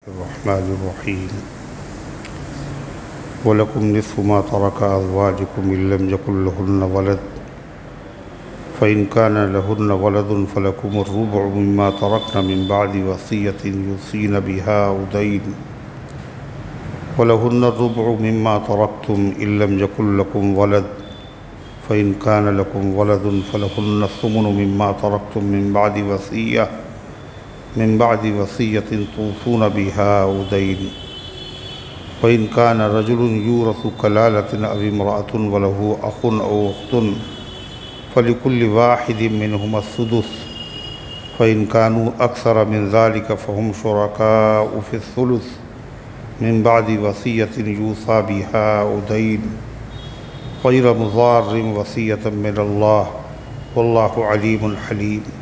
अर्रहमानिर्रहीम वलकुम निस्फ़ु मा तरक अज़वाजुकुम इन लम यकुल लहुन्न वलद फ़इन कान लहुन्न वलदुन फ़लकुमुर रुबउ मिम्मा तरक्न मिन बअदि वसिय्यतिन युसीन बिहा औ दैन वलहुन्न रुबउ मिम्मा तरक्तुम इन लम यकुल लकुम वलद फ़इन कान लकुम वलदुन फ़लहुन्न सुमुनु मिम्मा तरक्तुम मिन बअदि वसिय्यतिन तूसून बिहा औ दैन फ़इन कान रजुलुन यूरसु कलालतिन अव इम्रअतुन वलहु अख़ुन औ उख़्तुन फ़लिकुल्लि वाहिदिन मिनहुमा अस्सुदुस फ़इन कानू अक्सर मिन ज़ालिका फ़हुम शुरकाउ फ़िस्सुलुस मिन बअदि वसिय्यतिन यूसा बिहा औ दैन ग़ैर मुज़ार्रिन वसिय्यतन मिनल्लाह वल्लाहु अलीमुन हलीम।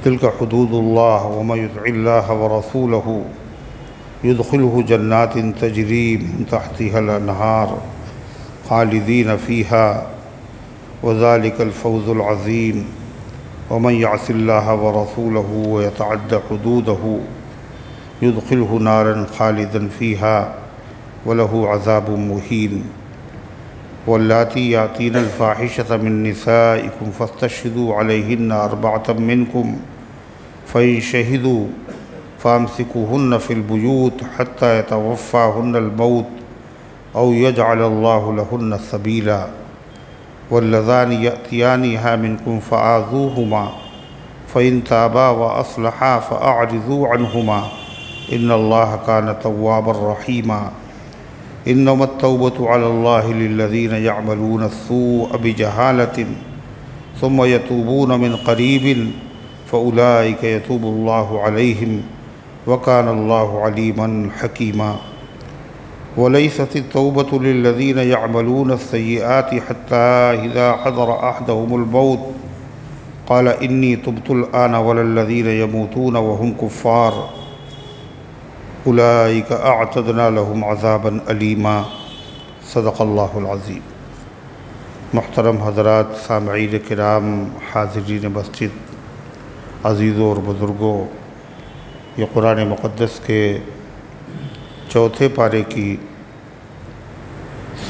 तिल्का हुदूदुल्लाह व मन युतिइल्लाह व रसूलहु युदखिलहु जन्नातिन तजरी मिन तहतिहल अन्हार खालिदीन फ़ीहा व ज़ालिकल फ़ौज़ुल अज़ीम। व मन यअसिल्लाह व रसूलहु व यतअद्द हुदूदहु युदखिलहु नारन खालिदन फ़ीहा व लहु अज़ाबुम मुहीन। वल्लाती यातीनल फ़ाहिशत मिन निसाइकुम फ़स्तशहिदू अलैहिन्ना अर्बअतम मिनकुम फ़इन शहिदू फ़ामसिकूहुन्ना फ़िल बुयूत हत्ता यतवफ़्फ़ाहुन्नल मौत औ यजअलल्लाहु लहुन्ना सबीला। वल्लज़ानि यअतियानिहा मिनकुम फ़आज़ूहुमा फ़इन ताबा व अस्लहा फ़अअरिज़ू अन्हुमा इन्नल्लाह कान तव्वाबर रहीमा। इन्नमत तौबतु अलल्लाहि लिल्लज़ीन यअमलून अस्सूअ बिजहालतिन सुम्म यतूबून मिन क़रीबिन फ़उलाइक यतूबुल्लाहु अलैहिम व कानल्लाहु अलीमन हकीमा। वलैसतित तौबतु लिल्लज़ीन यअमलून अस्सय्यिआति हत्ता इज़ा हज़र अहदहुमुल मौत क़ाल इन्नी तुब्तुल आना वलल्लज़ीन यमूतून व हुम कुफ़्फ़ार उलाइक अअतदना लहुम अज़ाबन अलीमा। सदक़ल्लाहुल अज़ीम। मुहतरम हज़रात, सामईन किराम, हाज़िरीन मस्जिद, अज़ीज़ों और बुज़ुर्गों, ये कुरान मुक़द्दस के चौथे पारे की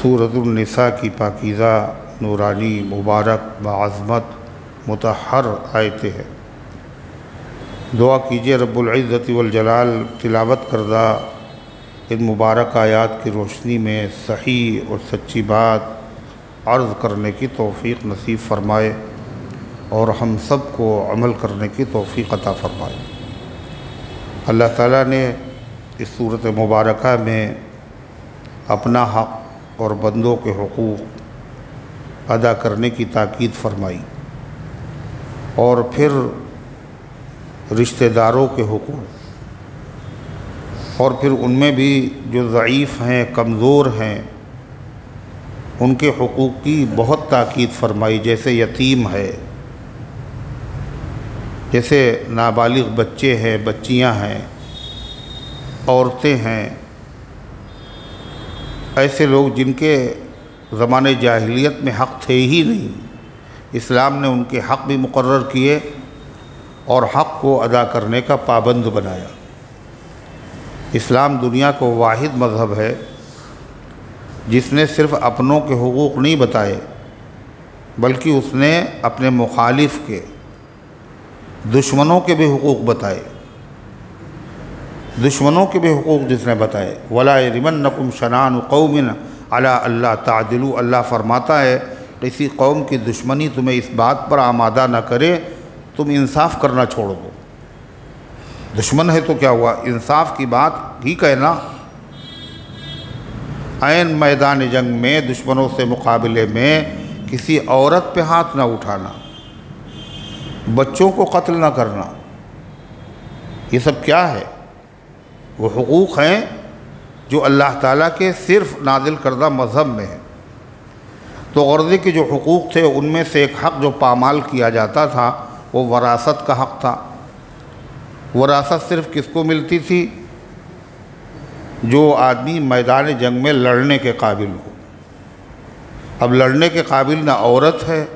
सूरतुन निसा की पाकीज़ा नूरानी मुबारक बाअज़मत मुतहर आयतें हैं। दुआ कीजिए रब्बुल इज़्ज़ति वल जलाल तिलावत करदा इन मुबारक आयात की रोशनी में सही और सच्ची बात अर्ज़ करने की तौफ़ीक़ नसीब फ़रमाए और हम सब को अमल करने की तौफ़ीक़ अता फ़रमाए। अल्लाह ताला ने इस सूरत मुबारक में अपना हक़ और बंदों के हुकूक़ अदा करने की ताकीद फ़रमाई और फिर रिश्तेदारों के हुकूक़ और फिर उनमें भी जो ज़ईफ़ हैं, कमज़ोर हैं, उनके हुकूक़ की बहुत ताकीद फ़रमाई। जैसे यतीम है, जैसे नाबालिग बच्चे हैं, बच्चियां हैं, औरतें हैं, ऐसे लोग जिनके ज़माने जाहिलियत में हक़ थे ही नहीं, इस्लाम ने उनके हक़ भी मुक़र्रर किए और हक़ को अदा करने का पाबंद बनाया। इस्लाम दुनिया को वाहिद मज़हब है जिसने सिर्फ़ अपनों के हुकूक़ नहीं बताए, बल्कि उसने अपने मुखालिफ के, दुश्मनों के भी हुकूक़ बताए। दुश्मनों के भी हुकूक़ जिसने बताए, वला यरिमन्नकुम शनानु कौमिन अला अल्ला तादिलू, अल्लाह फरमाता है किसी कौम की दुश्मनी तुम्हें इस बात पर आमादा न करे तुम इंसाफ करना छोड़ दो। दुश्मन है तो क्या हुआ, इंसाफ की बात ही कहना। ऐन मैदान जंग में दुश्मनों से मुकाबले में किसी औरत पे हाथ ना उठाना, बच्चों को कत्ल ना करना, ये सब क्या है? वो हुकूक़ हैं जो अल्लाह ताला के सिर्फ़ नाजिल करदा मज़हब में है। तो गर्ज़े के जो हुकूक़ थे उनमें से एक हक़ जो पामाल किया जाता था वो वरासत का हक़ था। वरासत सिर्फ़ किसको मिलती थी? जो आदमी मैदान जंग में लड़ने के काबिल हो। अब लड़ने के काबिल ना औरत है,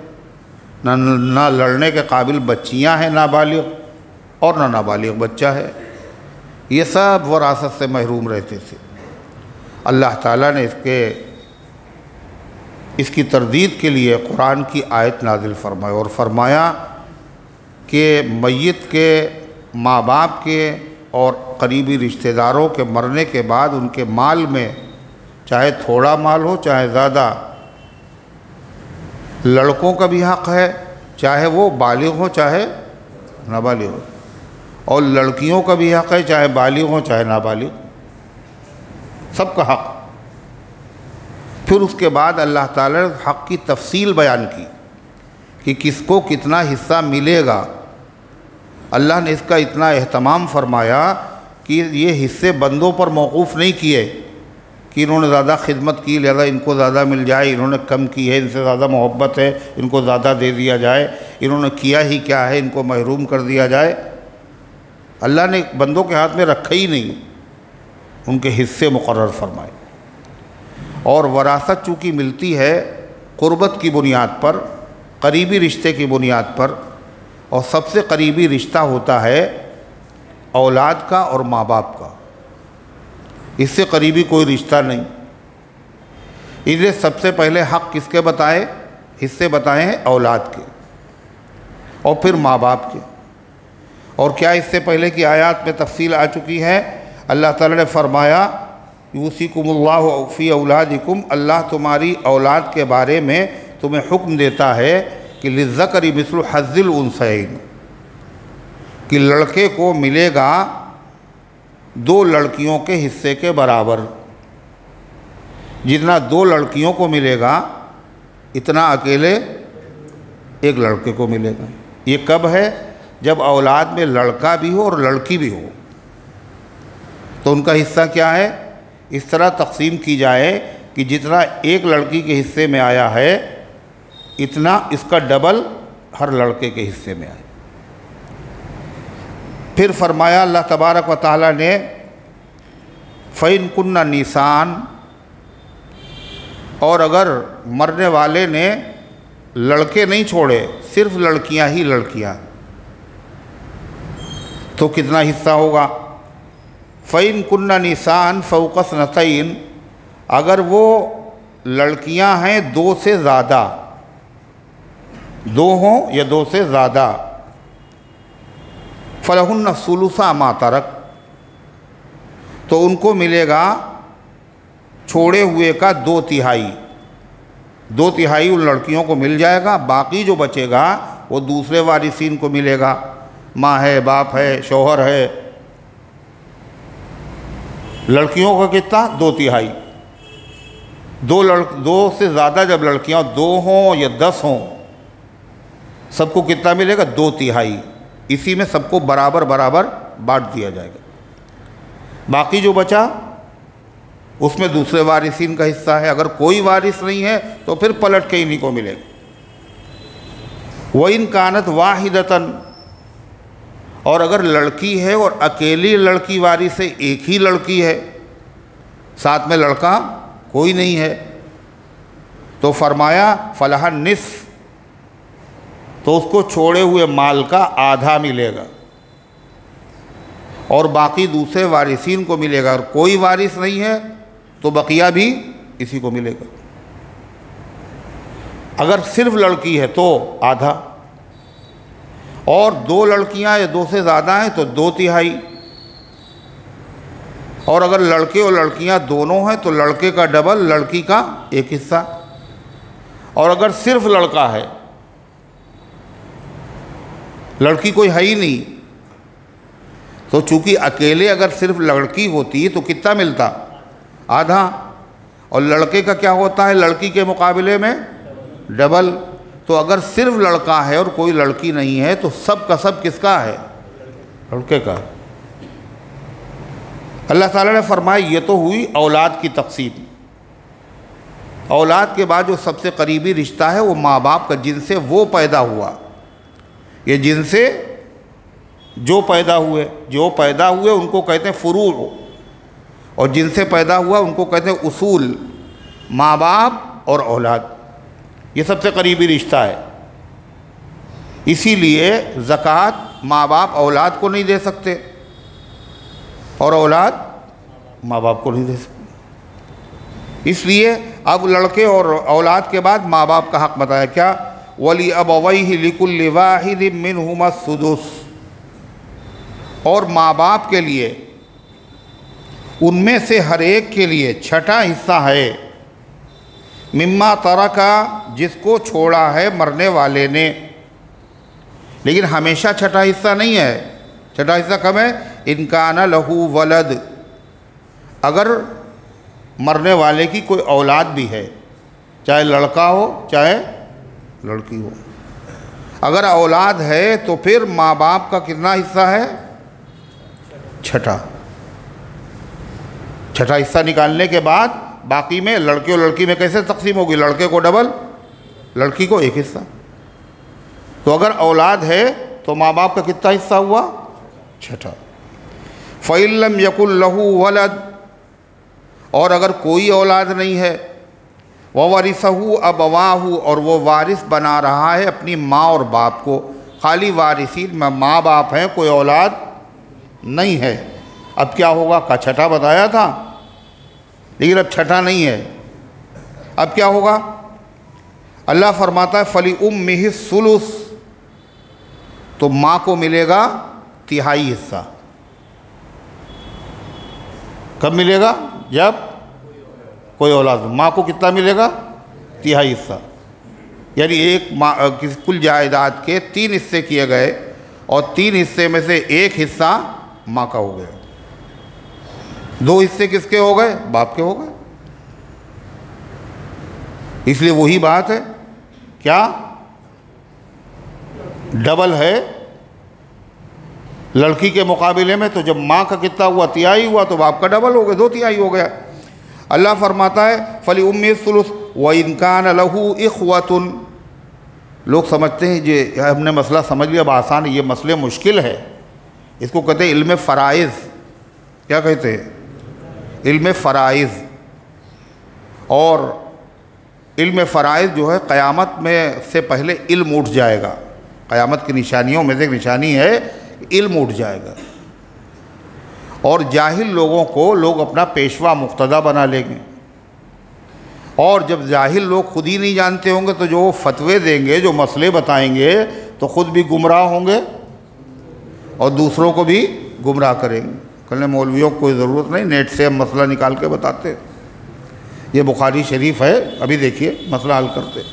ना लड़ने के काबिल बच्चियां हैं नाबालिग, और ना नाबालिग बच्चा है। ये सब वरासत से महरूम रहते थे। अल्लाह ताला ने इसकी तरदीद के लिए कुरान की आयत नाजिल फरमाई और फरमाया कि मय्यत के माँ बाप के और करीबी रिश्तेदारों के मरने के बाद उनके माल में चाहे थोड़ा माल हो चाहे ज़्यादा, लड़कों का भी हक़ है, चाहे वो बालिग हो चाहे नाबालिग हो, और लड़कियों का भी हक़ है, चाहे बालिग हो चाहे नाबालिग, सबका हक़। फिर उसके बाद अल्लाह ताला ने हक़ की तफसील बयान की कि किसको कितना हिस्सा मिलेगा। अल्लाह ने इसका इतना एहतमाम फरमाया कि ये हिस्से बंदों पर मौकूफ़ नहीं किए कि इन्होंने ज़्यादा खिदमत की लिहाजा इनको ज़्यादा मिल जाए, इन्होंने कम की है इनसे ज़्यादा मोहब्बत है इनको ज़्यादा दे दिया जाए, इन्होंने किया ही क्या है इनको महरूम कर दिया जाए। अल्लाह ने बंदों के हाथ में रखा ही नहीं, उनके हिस्से मुकर्रर फरमाए। और वरासत चूँकि मिलती है क़ुरबत की बुनियाद पर, करीबी रिश्ते की बुनियाद पर, और सबसे करीबी रिश्ता होता है औलाद का और माँ बाप का, इससे करीबी कोई रिश्ता नहीं। इसलिए सबसे पहले हक़ किसके बताए, हिस्से बताए हैं औलाद के और फिर माँ बाप के। और क्या इससे पहले की आयत में तफसील आ चुकी है। अल्लाह ताला ने फरमाया यूसिकुमुल्लाहु फ़ी औलादिकुम, अल्लाह तुम्हारी औलाद के बारे में तुम्हें हुक्म देता है कि लिज़्ज़करी मिस्लु हज़्ज़िल उन्सयैन, कि लड़के को मिलेगा दो लड़कियों के हिस्से के बराबर। जितना दो लड़कियों को मिलेगा इतना अकेले एक लड़के को मिलेगा। ये कब है, जब औलाद में लड़का भी हो और लड़की भी हो, तो उनका हिस्सा क्या है, इस तरह तकसीम की जाए कि जितना एक लड़की के हिस्से में आया है इतना इसका डबल हर लड़के के हिस्से में आए। फिर फरमाया अल्लाह तबारक व तआला ने फ़इन कुन्ना निसान, और अगर मरने वाले ने लड़के नहीं छोड़े, सिर्फ लड़कियां ही लड़कियां, तो कितना हिस्सा होगा। फ़इन कुन्ना निसान फ़ौक़ स्नतैन, अगर वो लड़कियां हैं दो से ज़्यादा, दो हों या दो से ज़्यादा, फ़लहुन्ना सुलुसा मा तरक, तो उनको मिलेगा छोड़े हुए का 2/3। 2/3 उन लड़कियों को मिल जाएगा, बाकी जो बचेगा वो दूसरे वारिसीन को मिलेगा। माँ है, बाप है, शौहर है। लड़कियों का कितना, 2/3। दो से ज़्यादा जब लड़कियां 2 हों या 10 हों, सबको कितना मिलेगा, 2/3। इसी में सबको बराबर बराबर बांट दिया जाएगा। बाकी जो बचा उसमें दूसरे वारिसीन का हिस्सा है। अगर कोई वारिस नहीं है तो फिर पलट के इन्हीं को मिलेगा। वइन कानत वाहिदतन, और अगर लड़की है और अकेली लड़की वारिस है, एक ही लड़की है, साथ में लड़का कोई नहीं है, तो फरमाया फलाह निस्फ, तो उसको छोड़े हुए माल का आधा मिलेगा और बाकी दूसरे वारिसीन को मिलेगा। और कोई वारिस नहीं है तो बकिया भी इसी को मिलेगा। अगर सिर्फ लड़की है तो आधा, और 2 लड़कियां या 2 से ज़्यादा हैं तो 2/3, और अगर लड़के और लड़कियां दोनों हैं तो लड़के का डबल, लड़की का एक हिस्सा। और अगर सिर्फ लड़का है, लड़की कोई है ही नहीं, तो चूंकि अकेले अगर सिर्फ लड़की होती तो कितना मिलता, आधा, और लड़के का क्या होता है लड़की के मुकाबले में, डबल। तो अगर सिर्फ लड़का है और कोई लड़की नहीं है तो सब का सब किसका है, लड़के का। अल्लाह ताला ने फरमाया ये तो हुई औलाद की तक़सीम। औलाद के बाद जो सबसे करीबी रिश्ता है वो माँ बाप का, जिनसे वो पैदा हुआ, ये जिनसे जो पैदा हुए उनको कहते हैं फ़ुरू, और जिनसे पैदा हुआ उनको कहते हैं उसूल। माँ बाप और औलाद ये सबसे करीबी रिश्ता है। इसीलिए ज़कात माँ बाप औलाद को नहीं दे सकते, और औलाद माँ बाप को नहीं दे सकती। इसलिए अब लड़के और औलाद के बाद माँ बाप का हक़ बताया क्या, वली अबवैहि लिकुल्लि वाहिदिन मिनहुमा सुदुस, और माँ बाप के लिए उनमें से हर एक के लिए छठा हिस्सा है, मिम्मा तरका, जिसको छोड़ा है मरने वाले ने। लेकिन हमेशा छठा हिस्सा नहीं है, छठा हिस्सा कब है, इनकाना लहू वलद, अगर मरने वाले की कोई औलाद भी है, चाहे लड़का हो चाहे लड़की हो, अगर औलाद है तो फिर माँ बाप का कितना हिस्सा है, छठा। छठा हिस्सा निकालने के बाद बाकी में लड़के और लड़की में कैसे तकसीम होगी, लड़के को डबल, लड़की को एक हिस्सा। तो अगर औलाद है तो माँ बाप का कितना हिस्सा हुआ, छठा। फ़इल्लम यकुल लहू वलद, और अगर कोई औलाद नहीं है, ववरिसहु अबवाहु, और वो वारिस बना रहा है अपनी माँ और बाप को, खाली वारिसीन में माँ बाप हैं, कोई औलाद नहीं है। अब क्या होगा, का छठा बताया था, लेकिन अब छठा नहीं है। अब क्या होगा, अल्लाह फरमाता है फली उम्मिहि सुलुस, तो माँ को मिलेगा तिहाई हिस्सा। कब मिलेगा, जब कोई औलाद, माँ को कितना मिलेगा, तिहाई हिस्सा। यानी एक माँ किस कुल जायदाद के 3 हिस्से किए गए और 3 हिस्से में से एक हिस्सा माँ का हो गया, 2 हिस्से किसके हो गए, बाप के हो गए। इसलिए वही बात है, क्या डबल है लड़की के मुकाबले में। तो जब माँ का कितना हुआ, तिहाई हुआ, तो बाप का डबल हो गया, 2 तिहाई हो गया। अल्लाह फरमाता है फली उम्मी सुलुस व इन कान लहू इख्वतुन। लोग समझते हैं जे हमने मसला समझ लिया, अब आसान है, ये मसले मुश्किल है। इसको कहते हैं इल्म फ़राइज़। क्या कहते हैं, इल्म फ़राइज़। और इल्म फ़राइज़ जो है क़यामत में से पहले इल्म उठ जाएगा। क़यामत की निशानियों में से एक निशानी है इल्म उठ जाएगा, और जाहिल लोगों को लोग अपना पेशवा मुक्तदा बना लेंगे। और जब जाहिल लोग खुद ही नहीं जानते होंगे तो जो फतवे देंगे, जो मसले बताएंगे, तो ख़ुद भी गुमराह होंगे और दूसरों को भी गुमराह करेंगे। कहने मौलवियों को कोई ज़रूरत नहीं, नेट से हम मसला निकाल के बताते। ये बुखारी शरीफ है, अभी देखिए मसला हल करते,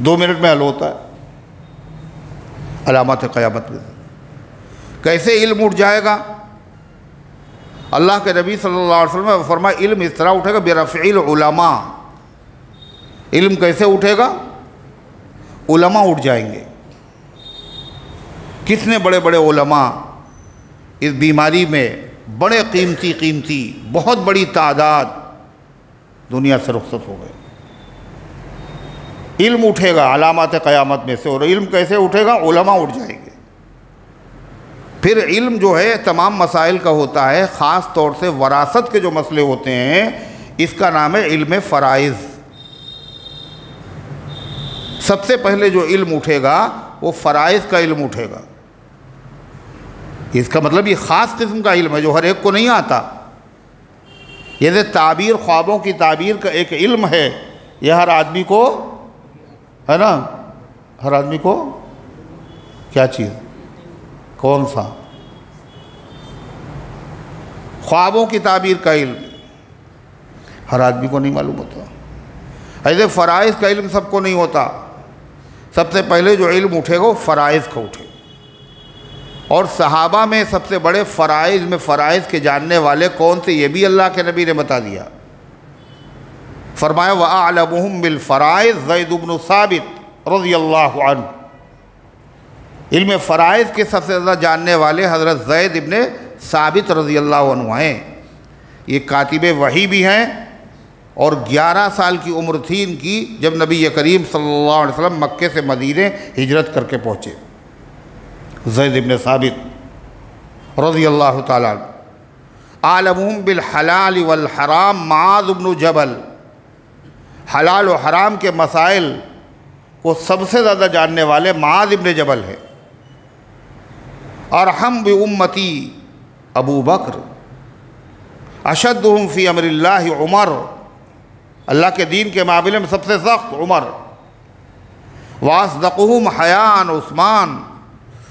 2 मिनट में हल होता है। अलामत क़यामत में कैसे इल्म उठ जाएगा, अल्लाह के नबी सल्लल्लाहु अलैहि वसल्लम ने फरमाया इल्म इस तरह उठेगा बिरफ़इल उलमा। इल्म कैसे उठेगा, उलमा उठ जाएंगे। कितने बड़े बड़े उलमा इस बीमारी में, बड़े कीमती बहुत बड़ी तादाद दुनिया से रुखसत हो गए। इल्म उठेगा अलामत क़यामत में से। और इल्म कैसे उठेगा, उलमा उठ जाएंगे। फिर इल्म जो है तमाम मसाइल का होता है, ख़ास तौर से वरासत के जो मसले होते हैं, इसका नाम है इल्म फ़राइज़। सबसे पहले जो इल्म उठेगा वो फ़राइज़ का इल्म उठेगा। इसका मतलब ये ख़ास किस्म का इल्म है जो हर एक को नहीं आता। जैसे ताबीर, ख्वाबों की ताबीर का एक इल्म है, यह हर आदमी को है ना, हर आदमी को क्या चीज़, कौन सा, ख्वाबों की ताबीर का इल्म हर आदमी को नहीं मालूम होता। ऐसे फ़राइज़ का इल्म सबको नहीं होता। सबसे पहले जो इल्म उठेगा वो फ़राइज़ का उठेगा। और सहाबा में सबसे बड़े फ़राइज़ में फ़राइज़ के जानने वाले कौन थे, ये भी अल्लाह के नबी ने बता दिया। फरमाया व अअलमुहुम बिल फ़राइज़ ज़ैद इब्न साबित रज़ियल्लाहु अन्हु। इल्म फ़राइज़ के सबसे ज़्यादा जानने वाले हज़रत ज़ैद इब्न साबित रज़ियल्लाहु अन्हु हैं। ये कातिब वही भी हैं, और 11 साल की उम्र थी इनकी जब नबी करीम सल्लल्लाहु अलैहि वसल्लम मक्के से मदीने हिजरत करके पहुँचे। ज़ैद इब्न साबित रज़ियल्लाहु ताला अन्हु। आलमुहुम बिल हलाल वल हराम मुआज़ इब्न जबल। हलाल और हराम के मसाइल को सबसे ज़्यादा जानने वाले मुआज़ इब्न जबल है। अरहम बि उम्मती अबू बकर, अशद्दुहुम फ़ी अमरिल्लाहि उमर, अल्लाह के दीन के मामले में सबसे सख्त उमर, वासदक़ुहुम हयान उस्मान,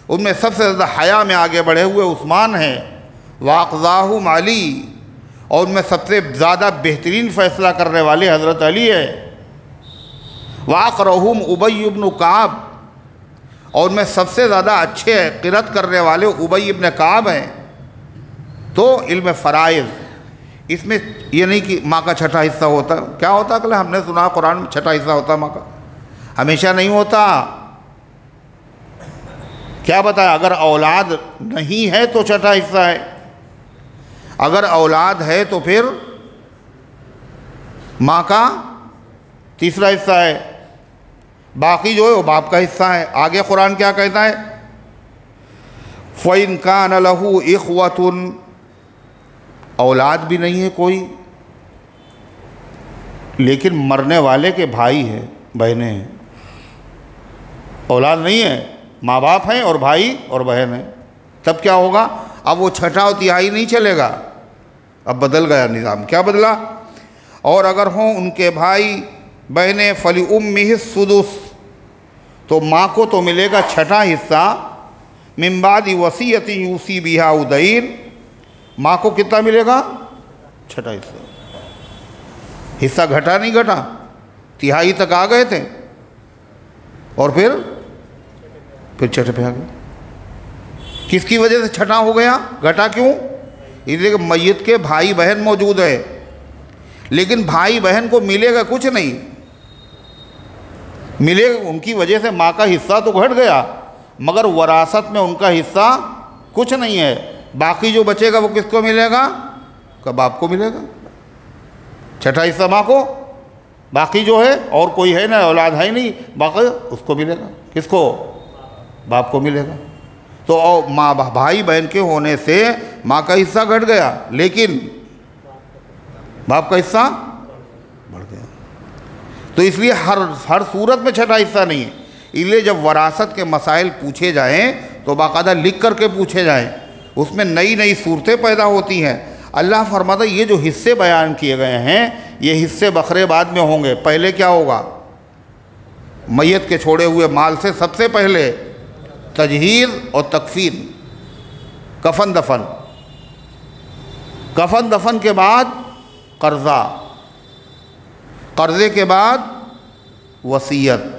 उनमें सबसे ज़्यादा हया में आगे बढ़े हुए उस्मान हैं, वाक़ज़ाहुम अली, और उनमें सबसे ज़्यादा बेहतरीन फ़ैसला करने वाले हज़रत अली है, वाक़रहुम उबय इब्न काब, और उनमें सबसे ज़्यादा अच्छे क़िरत करने वाले उबय इब्न काब हैं। तो इल्म फ़राइज़, इसमें ये नहीं कि माँ का छठा हिस्सा होता, क्या होता है, हमने सुना कुरान में छठा हिस्सा होता माँ का, हमेशा नहीं होता। क्या बताया, अगर औलाद नहीं है तो छठा हिस्सा है, अगर औलाद है तो फिर माँ का तीसरा हिस्सा है, बाकी जो है वो बाप का हिस्सा है। आगे कुरान क्या कहता है, फ़इन कान लहू इख़वतुन, औलाद भी नहीं है कोई, लेकिन मरने वाले के भाई हैं, बहनें हैं, औलाद नहीं है, माँ बाप हैं और भाई और बहन हैं, तब क्या होगा, अब वो छठा और तिहाई नहीं चलेगा, अब बदल गया निज़ाम। क्या बदला, और अगर हों उनके भाई बहनें फली उम्मिहि सुदुस, तो माँ को तो मिलेगा छठा हिस्सा, मिन बादी वसीयति यूसी बिहा उदैन, माँ को कितना मिलेगा, छठा हिस्सा, हिस्सा घटा नहीं घटा, तिहाई तक आ गए थे और फिर छठे पे आ गए। किसकी वजह से छठा हो गया, घटा क्यों, इसलिए कि मैयत के भाई बहन मौजूद है, लेकिन भाई बहन को मिलेगा कुछ नहीं, मिलेगा उनकी वजह से माँ का हिस्सा तो घट गया, मगर वरासत में उनका हिस्सा कुछ नहीं है, बाकी जो बचेगा वो किसको मिलेगा, का बाप को मिलेगा, छठा हिस्सा माँ को, बाकी जो है और कोई है ना, औलाद है नहीं, बाकी उसको मिलेगा, किसको, बाप को मिलेगा। तो माँ भाई बहन के होने से माँ का हिस्सा घट गया, लेकिन बाप का हिस्सा बढ़ गया। तो इसलिए हर सूरत में छठा हिस्सा नहीं है, इसलिए जब वरासत के मसाइल पूछे जाएं तो बाकायदा लिख करके पूछे जाएं, उसमें नई नई सूरतें पैदा होती हैं। अल्लाह फरमाता ये जो हिस्से बयान किए गए हैं, ये हिस्से बखरे बाद में होंगे, पहले क्या होगा, मैयत के छोड़े हुए माल से सबसे पहले तजहीज़ और तकफीन, कफन दफन, कफन दफन के बाद कर्ज़ा, कर्ज़े के बाद वसीयत।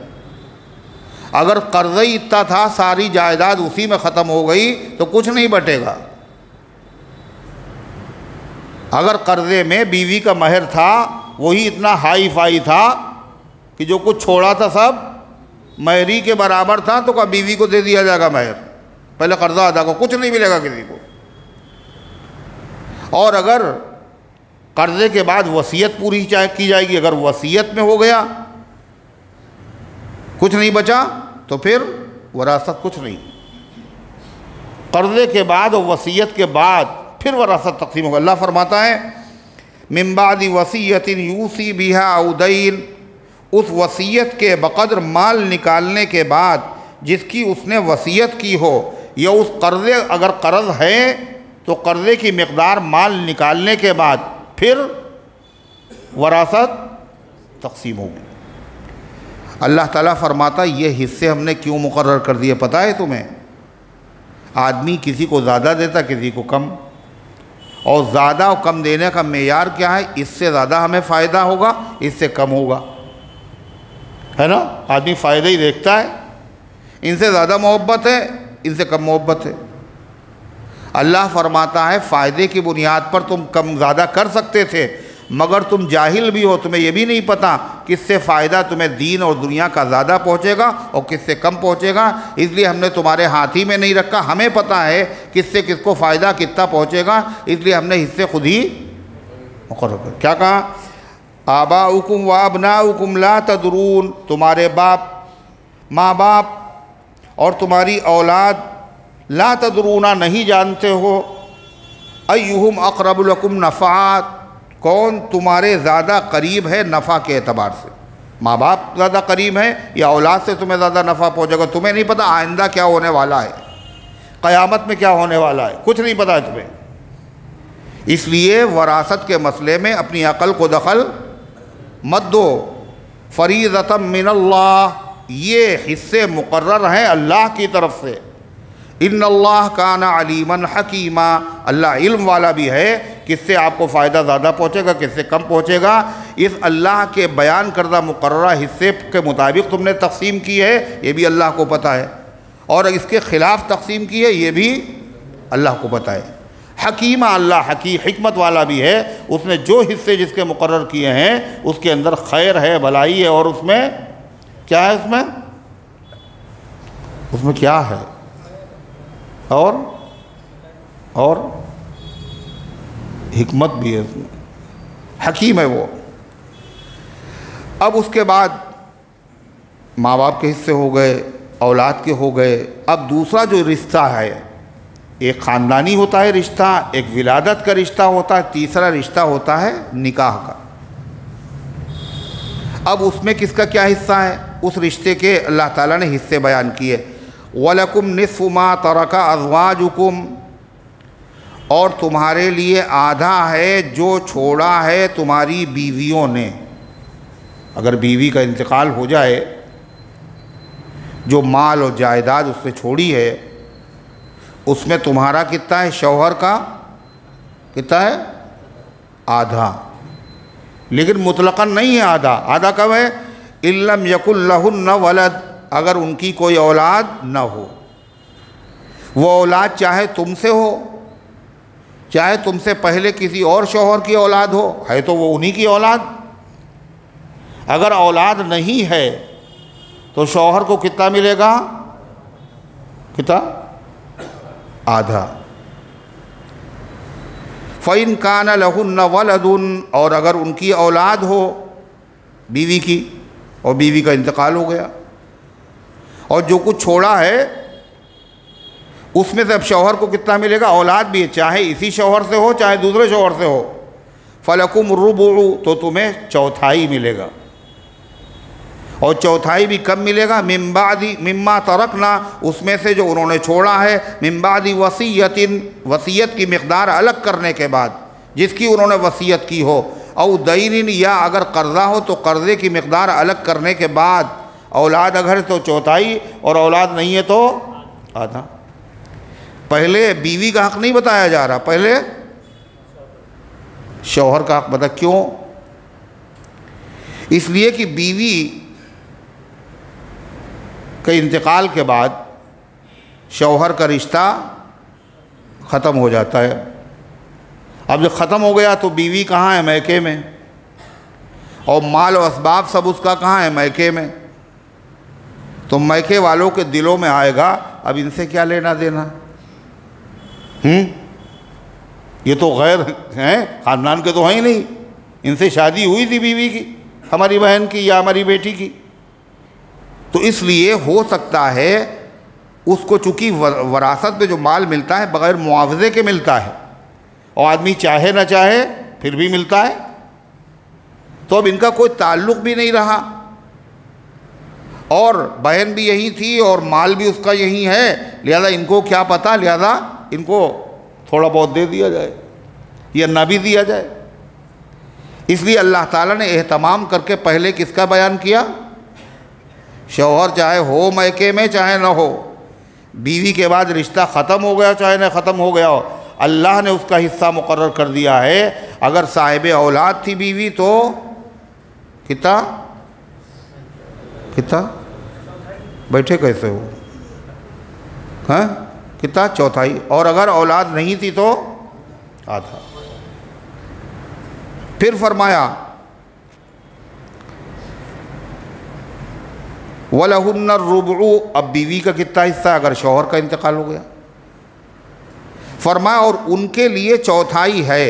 अगर कर्ज़ा ही इतना था, सारी जायदाद उसी में ख़त्म हो गई तो कुछ नहीं बटेगा। अगर कर्ज़े में बीवी का महर था, वही इतना हाई फाई था कि जो कुछ छोड़ा था सब महरी के बराबर था, तो क्या बीवी को दे दिया जाएगा महर, पहले कर्ज़ा अदा को, कुछ नहीं मिलेगा किसी को। और अगर कर्ज़े के बाद वसीयत पूरी की जाएगी, अगर वसीयत में हो गया कुछ नहीं बचा तो फिर वरासत कुछ नहीं। कर्ज़े के बाद और वसीयत के बाद फिर वरासत तकसीम होगा। अल्लाह फरमाता है मिन बादी वसीयतिन यूसी बिहा उदैन, उस वसीयत के बक़द्र माल निकालने के बाद जिसकी उसने वसीयत की हो, या उस कर्ज़े अगर कर्ज़ है तो कर्ज़े की मिक़दार माल निकालने के बाद फिर वरासत तकसीम होगी। अल्लाह ताला फरमाता ये हिस्से हमने क्यों मुकर्रर कर दिए पता है तुम्हें, आदमी किसी को ज़्यादा देता किसी को कम, और ज़्यादा और कम देने का मेयार क्या है, इससे ज़्यादा हमें फ़ायदा होगा, इससे कम होगा, है ना, आदमी फ़ायदे ही देखता है, इनसे ज़्यादा मोहब्बत है, इनसे कम मोहब्बत है। अल्लाह फरमाता है फ़ायदे की बुनियाद पर तुम कम ज़्यादा कर सकते थे, मगर तुम जाहिल भी हो, तुम्हें यह भी नहीं पता किससे फ़ायदा तुम्हें दीन और दुनिया का ज़्यादा पहुँचेगा और किससे कम पहुँचेगा, इसलिए हमने तुम्हारे हाथ ही में नहीं रखा, हमें पता है किससे किसको फ़ायदा कितना पहुँचेगा, इसलिए हमने हिस्से खुद ही मुकर्रर कर। क्या कहा, आबाउकुम व अबनाउकुम ला तदरून, तुम्हारे बाप माँ बाप और तुम्हारी औलाद, ला तदरूना नहीं जानते हो, अय्युहुम अक़रबु लकुम नफ़ात, कौन तुम्हारे ज़्यादा करीब है नफ़ा के एतबार से, माँ बाप ज़्यादा करीब है या औलाद से तुम्हें ज़्यादा नफ़ा पहुँचेगा। तुम्हें नहीं पता आइंदा क्या होने वाला है, क़यामत में क्या होने वाला है, कुछ नहीं पता है तुम्हें। इसलिए वरासत के मसले में अपनी अक़ल को दखल मत दो। फ़रीज़तम मिनल्लाह, ये हिस्से मुक़र्रर हैं अल्लाह की तरफ से। इन्नल्लाह काना अलीमन हकीमा, अल्लाह इल्म वाला भी है, किससे आपको फ़ायदा ज़्यादा पहुँचेगा, किससे कम पहुँचेगा। इस अल्लाह के बयान करदा मुक़र्ररा हिस्से के मुताबिक तुमने तक़सीम की है, ये भी अल्लाह को पता है, और इसके ख़िलाफ़ तक़सीम की है, ये भी अल्लाह को पता है। हकीमा, अल्लाह हिकमत वाला भी है, उसने जो हिस्से जिसके मुक़र्रर किए हैं उसके अंदर खैर है, भलाई है, और उसमें क्या है, उसमें क्या है, और हिकमत भी है उसमें, हकीम है वो। अब उसके बाद माँ बाप के हिस्से हो गए, औलाद के हो गए। अब दूसरा जो रिश्ता है, एक ख़ानदानी होता है रिश्ता, एक विलादत का रिश्ता होता है, तीसरा रिश्ता होता है निकाह का। अब उसमें किसका क्या हिस्सा है, उस रिश्ते के अल्लाह ताला ने हिस्से बयान किए। वलकुम निस्फ़ु मा तरका अज़वाजुकुम, और तुम्हारे लिए आधा है जो छोड़ा है तुम्हारी बीवियों ने। अगर बीवी का इंतकाल हो जाए, जो माल और जायदाद उसने छोड़ी है, उसमें तुम्हारा कितना है, शौहर का कितना है, आधा। लेकिन मुतलक़न नहीं है आधा। आधा कब है, इल्लम यकुल लहुन्ना वलद, अगर उनकी कोई औलाद न हो। वो औलाद चाहे तुमसे हो, चाहे तुमसे पहले किसी और शौहर की औलाद हो, है तो वो उन्हीं की औलाद। अगर औलाद नहीं है तो शौहर को कितना मिलेगा, कितना, आधा। फ़इन काना लहुन्ना वलदुन, और अगर उनकी औलाद हो बीवी की, और बीवी का इंतकाल हो गया, और जो कुछ छोड़ा है उसमें से अब शौहर को कितना मिलेगा, औलाद भी है, चाहे इसी शौहर से हो चाहे दूसरे शौहर से हो। फ़लकुम रुबु, तो तुम्हें चौथाई मिलेगा, और चौथाई भी कब मिलेगा, मिम्बादी मिम्मा तरकना, उसमें से जो उन्होंने छोड़ा है, मिम्बादी वसीयतिन, वसीयत की मिक़दार अलग करने के बाद, जिसकी उन्होंने वसीयत की हो, और दैनिन, या अगर कर्ज़ा हो तो कर्ज़े की मिक़दार अलग करने के बाद। औलाद अगर तो चौथाई, और औलाद नहीं है तो आधा। पहले बीवी का हक़ नहीं बताया जा रहा, पहले शौहर का हक़ बता। क्यों, इसलिए कि बीवी के इंतकाल के बाद शौहर का रिश्ता ख़त्म हो जाता है। अब जब ख़त्म हो गया तो बीवी कहाँ है, मैके में, और माल और असबाब सब उसका कहाँ है, मैके में। तो मैके वालों के दिलों में आएगा, अब इनसे क्या लेना देना, ये तो गैर हैं, ख़ानदान के तो हैं ही नहीं, इनसे शादी हुई थी बीवी की, हमारी बहन की या हमारी बेटी की। तो इसलिए हो सकता है उसको, चूँकि वरासत में जो माल मिलता है बग़ैर मुआवजे के मिलता है, और आदमी चाहे ना चाहे फिर भी मिलता है, तो अब इनका कोई ताल्लुक़ भी नहीं रहा, और बहन भी यही थी और माल भी उसका यही है, लिहाजा इनको क्या पता, लिहाजा इनको थोड़ा बहुत दे दिया जाए या ना भी दिया जाए। इसलिए अल्लाह ताला ने एहतमाम करके पहले किसका बयान किया, शौहर चाहे हो मैके में चाहे ना हो, बीवी के बाद रिश्ता ख़त्म हो गया चाहे ना ख़त्म हो गया हो, अल्लाह ने उसका हिस्सा मुकर्रर कर दिया है। अगर साहिब औलाद थी बीवी तो कितना कितना बैठे कैसे हो, हैं, कितना, चौथाई। और अगर औलाद नहीं थी तो आधा। फिर फरमाया वलहुन्ना रुबु, अब बीवी का कितना हिस्सा अगर शौहर का इंतकाल हो गया। फरमाया और उनके लिए चौथाई है,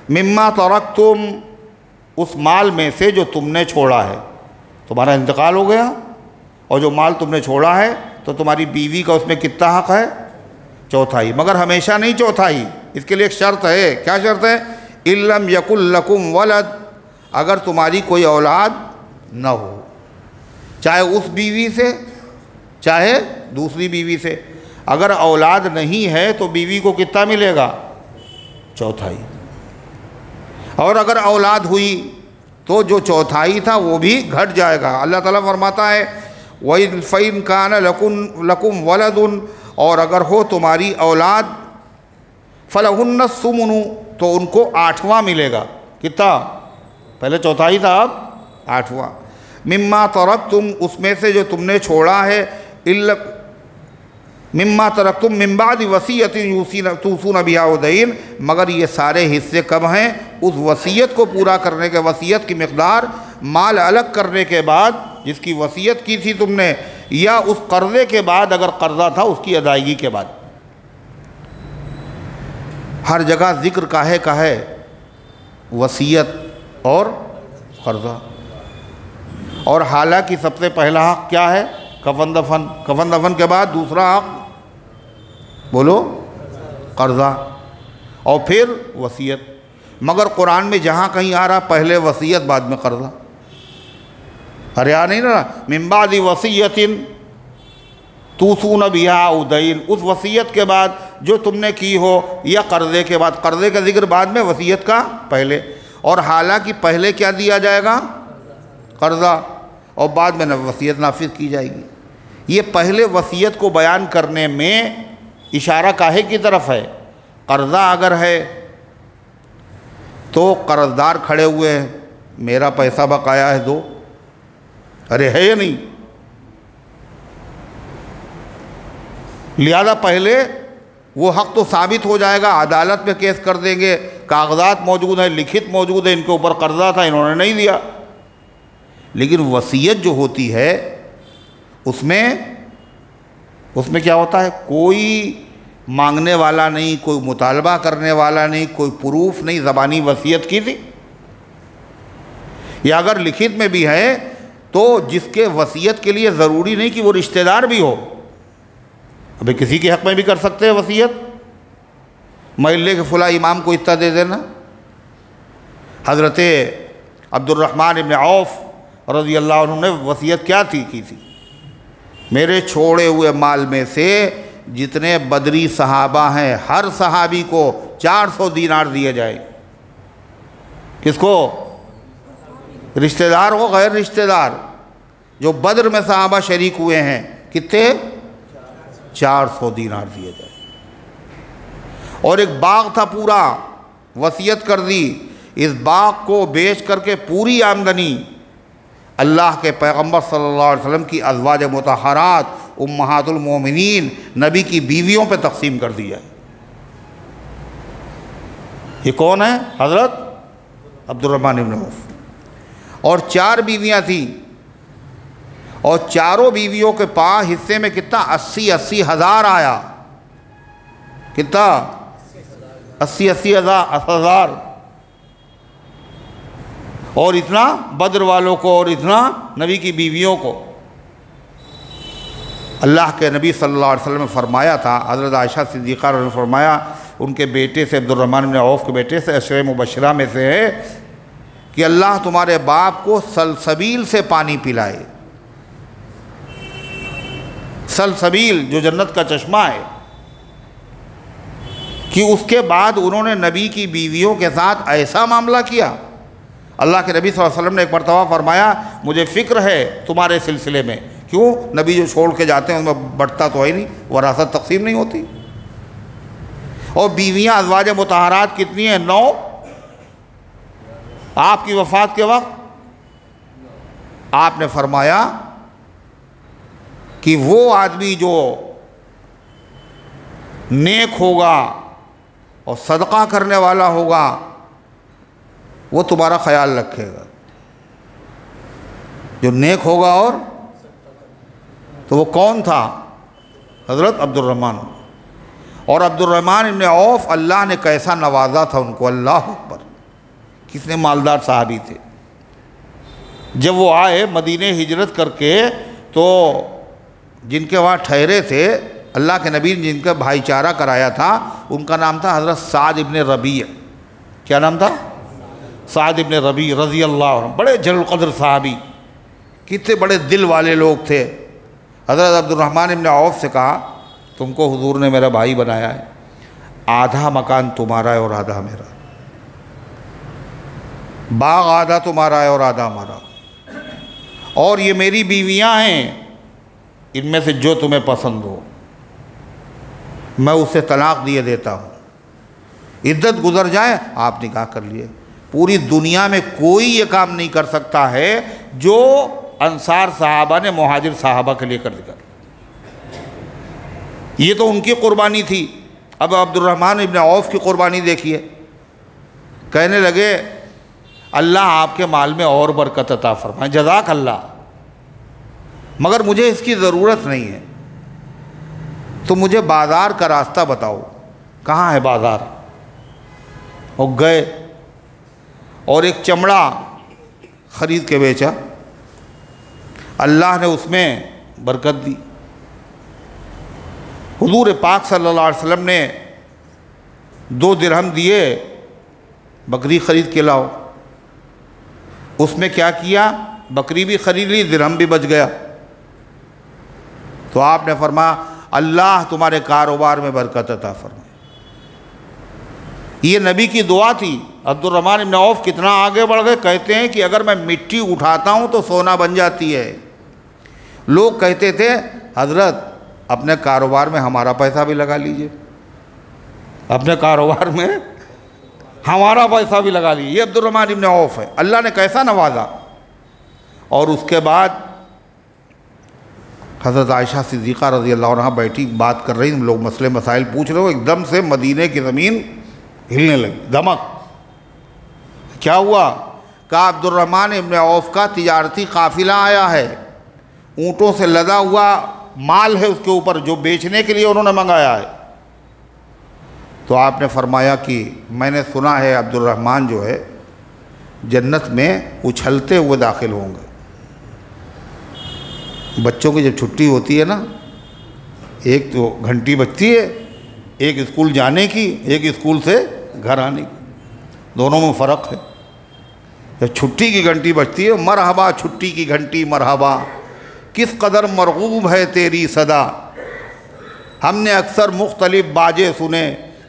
मिम्मा तरकतुम, उस माल में से जो तुमने छोड़ा है। तुम्हारा इंतकाल हो गया और जो माल तुमने छोड़ा है तो तुम्हारी बीवी का उसमें कितना हक़ है, चौथाई। मगर हमेशा नहीं चौथाई, इसके लिए एक शर्त है। क्या शर्त है, इल्लम यकुल लकुम वलद, अगर तुम्हारी कोई औलाद न हो, चाहे उस बीवी से चाहे दूसरी बीवी से। अगर औलाद नहीं है तो बीवी को कितना मिलेगा, चौथाई। और अगर औलाद हुई तो जो चौथाई था वो भी घट जाएगा। अल्लाह ताला फरमाता है वही फ़इन कान लकुम वलदुन, और अगर हो तुम्हारी औलाद फलहुन्न सुमुनु, तो उनको 8वां मिलेगा। कितना? पहले चौथाई था, अब 8वां। मिम्मा तरक तुम, उसमें से जो तुमने छोड़ा है, मिम्मा तरक तुम मिम्बाद वसीयतिन तूसून बिहा उदैन, मगर ये सारे हिस्से कब हैं? उस वसीयत को पूरा करने के, वसीयत की मिक़दार माल अलग करने के बाद, जिसकी वसीयत की थी तुमने, या उस कर्ज़े के बाद, अगर कर्ज़ा था उसकी अदायगी के बाद। हर जगह ज़िक्र का है वसीयत और कर्ज़ा। और हालांकि सबसे पहला हक़ क्या है? कफन दफन। कफन दफन के बाद दूसरा हक़ बोलो, कर्ज़ा, और फिर वसीयत। मगर कुरान में जहाँ कहीं आ रहा पहले वसीयत बाद में कर्ज़ा। अरे आ नहीं ना, मिन बादी वसीयतिन तूसून बिहा उदैन, उस वसीयत के बाद जो तुमने की हो, या कर्ज़े के बाद। कर्ज़े का जिक्र बाद में, वसीयत का पहले। और हालांकि पहले क्या दिया जाएगा? कर्ज़ा, और बाद में वसीयत नाफिज की जाएगी। ये पहले वसीयत को बयान करने में इशारा काहे की तरफ है? कर्ज़ा अगर है तो कर्ज़दार खड़े हुए हैं, मेरा पैसा बकाया है दो। अरे है या नहीं? लिहाजा पहले वो हक़ तो साबित हो जाएगा, अदालत में केस कर देंगे, कागजात मौजूद हैं, लिखित मौजूद है, इनके ऊपर कर्ज़ा था, इन्होंने नहीं दिया। लेकिन वसीयत जो होती है उसमें क्या होता है? कोई मांगने वाला नहीं, कोई मुतालबा करने वाला नहीं, कोई प्रूफ नहीं, ज़बानी वसीयत की थी। या अगर लिखित में भी है तो जिसके वसीयत के लिए ज़रूरी नहीं कि वो रिश्तेदार भी हो। अभी किसी के हक़ में भी कर सकते हैं वसीयत, महल्ले के फुला इमाम को इतना दे देना। हज़रत अब्दुर्रहमान इब्न औफ़ रज़ी अल्लाह अन्हु ने वसीयत क्या की थी? मेरे छोड़े हुए माल में से जितने बदरी सहाबा हैं, हर सहाबी को 400 दीनार दिए जाए। किसको? रिश्तेदार हो, गैर रिश्तेदार, जो बद्र में सहाबा शरीक हुए हैं, कितने? 400 दीनार दिए जाए। और एक बाग था पूरा, वसीयत कर दी, इस बाग को बेच करके पूरी आमदनी अल्लाह के पैगंबर सल्लल्लाहु अलैहि वसल्लम की अज़वाज मुतहरात उम्महातुल मोमिनीन, नबी की बीवियों पे तकसीम कर दिया है। ये कौन है? हज़रत अब्दुर्रहमान इब्न औफ़। और 4 बीवियाँ थीं, और चारों बीवियों के पास हिस्से में कितना? 80 हज़ार आया। कितना? 80 हज़ार। और इतना बद्र वालों को, और इतना नबी की बीवियों को। अल्लाह के नबी सल्लल्लाहु अलैहि वसल्लम ने फरमाया था, हज़रत आयशा सिद्दीक़ा ने फरमाया, उनके बेटे से, अब्दुर्रहमान इब्न औफ़ के बेटे से, अशरे मुबश्शरा में से है कि अल्लाह तुम्हारे बाप को सलसबील से पानी पिलाए। सलसबील जो जन्नत का चश्मा है, कि उसके बाद उन्होंने नबी की बीवियों के साथ ऐसा मामला किया। अल्लाह के नबी सल्लल्लाहु अलैहि वसल्लम ने एक मरतबा फरमाया, मुझे फ़िक्र है तुम्हारे सिलसिले में। क्यों? नबी जो छोड़ के जाते हैं उनमें बढ़ता तो है नहीं, वरासत तकसीम नहीं होती। और बीवियाँ अज़वाज मुतहरात कितनी हैं? 9। आपकी वफ़ात के वक्त आपने फरमाया कि वो आदमी जो नेक होगा और सदका करने वाला होगा, वो तुम्हारा ख्याल रखेगा। जो नेक होगा, और तो वो कौन था? हज़रत अब्दुर्रहमान। और अब्दुर्रहमान इब्न औफ़, अल्लाह ने कैसा नवाजा था उनको, अल्लाह अकबर, कितने मालदार साहबी थे। जब वो आए मदीने हिजरत करके, तो जिनके वहाँ ठहरे थे, अल्लाह के नबी ने जिनका भाईचारा कराया था, उनका नाम था हज़रत साद इब्न रबी। क्या नाम था? साद इब्न रबी रज़ी अल्लाह अन्हु। बड़े जलील क़द्र साहबी, कितने बड़े दिल वाले लोग थे। हज़रत अब्दुर्रहमान इब्न औफ़ से कहा, तुमको हुजूर ने मेरा भाई बनाया है, आधा मकान तुम्हारा है और आधा मेरा, बाग आधा तुम्हारा है और आधा हमारा, और ये मेरी बीवियां हैं, इनमें से जो तुम्हें पसंद हो मैं उसे तलाक दिए देता हूँ, इद्दत गुजर जाए आप निकाह कर लिए। पूरी दुनिया में कोई ये काम नहीं कर सकता है जो अंसार साहबा ने मुहाजिर साहबा के लिए कर दिया। ये तो उनकी कुर्बानी थी। अब अब्दुर्रहमान इब्न औफ की कुर्बानी देखिए, कहने लगे अल्लाह आपके माल में और बरकत अता फरमाए, जज़ाक अल्लाह, मगर मुझे इसकी ज़रूरत नहीं है, तो मुझे बाज़ार का रास्ता बताओ, कहाँ है बाज़ार। और गए और एक चमड़ा ख़रीद के बेचा, अल्लाह ने उसमें बरकत दी। हुजूर पाक सल्लल्लाहु अलैहि वसल्लम ने 2 दिरहम दिए, बकरी ख़रीद के लाओ। उसमें क्या किया, बकरी भी ख़रीद ली, दिरहम भी बच गया। तो आपने फरमाया अल्लाह तुम्हारे कारोबार में बरकत अता फरमाए। ये नबी की दुआ थी। अब्दुर्रहमान इब्न औफ कितना आगे बढ़ गए, कहते हैं कि अगर मैं मिट्टी उठाता हूँ तो सोना बन जाती है। लोग कहते थे हज़रत अपने कारोबार में हमारा पैसा भी लगा लीजिए, अपने कारोबार में हमारा पैसा भी लगा लीजिए। ये अब्दुर्रहमान इब्न औफ है, अल्लाह ने कैसा नवाजा। और उसके बाद हज़रत आयशा सिद्दीक़ा रज़ी अल्लाह अन्हा बैठी बात कर रही, लोग मसले मसाइल पूछ रहे हो, एकदम से मदीने की ज़मीन हिलने लगी, दमक। क्या हुआ, कहा अब्दुर्रहमान इब्न औफ का तिजारती काफ़िला आया है, ऊँटों से लदा हुआ माल है उसके ऊपर, जो बेचने के लिए उन्होंने मंगाया है। तो आपने फरमाया कि मैंने सुना है अब्दुर्रहमान जो है जन्नत में उछलते हुए दाखिल होंगे। बच्चों की जब छुट्टी होती है ना, एक तो घंटी बजती है, एक स्कूल जाने की, एक स्कूल से घर आने की, दोनों में फ़र्क है। जब छुट्टी की घंटी बजती है, मरहबा छुट्टी की घंटी मरहबा, किस कदर मरगूब है तेरी सदा, हमने अक्सर मुख्तलिफ बाजे सुने,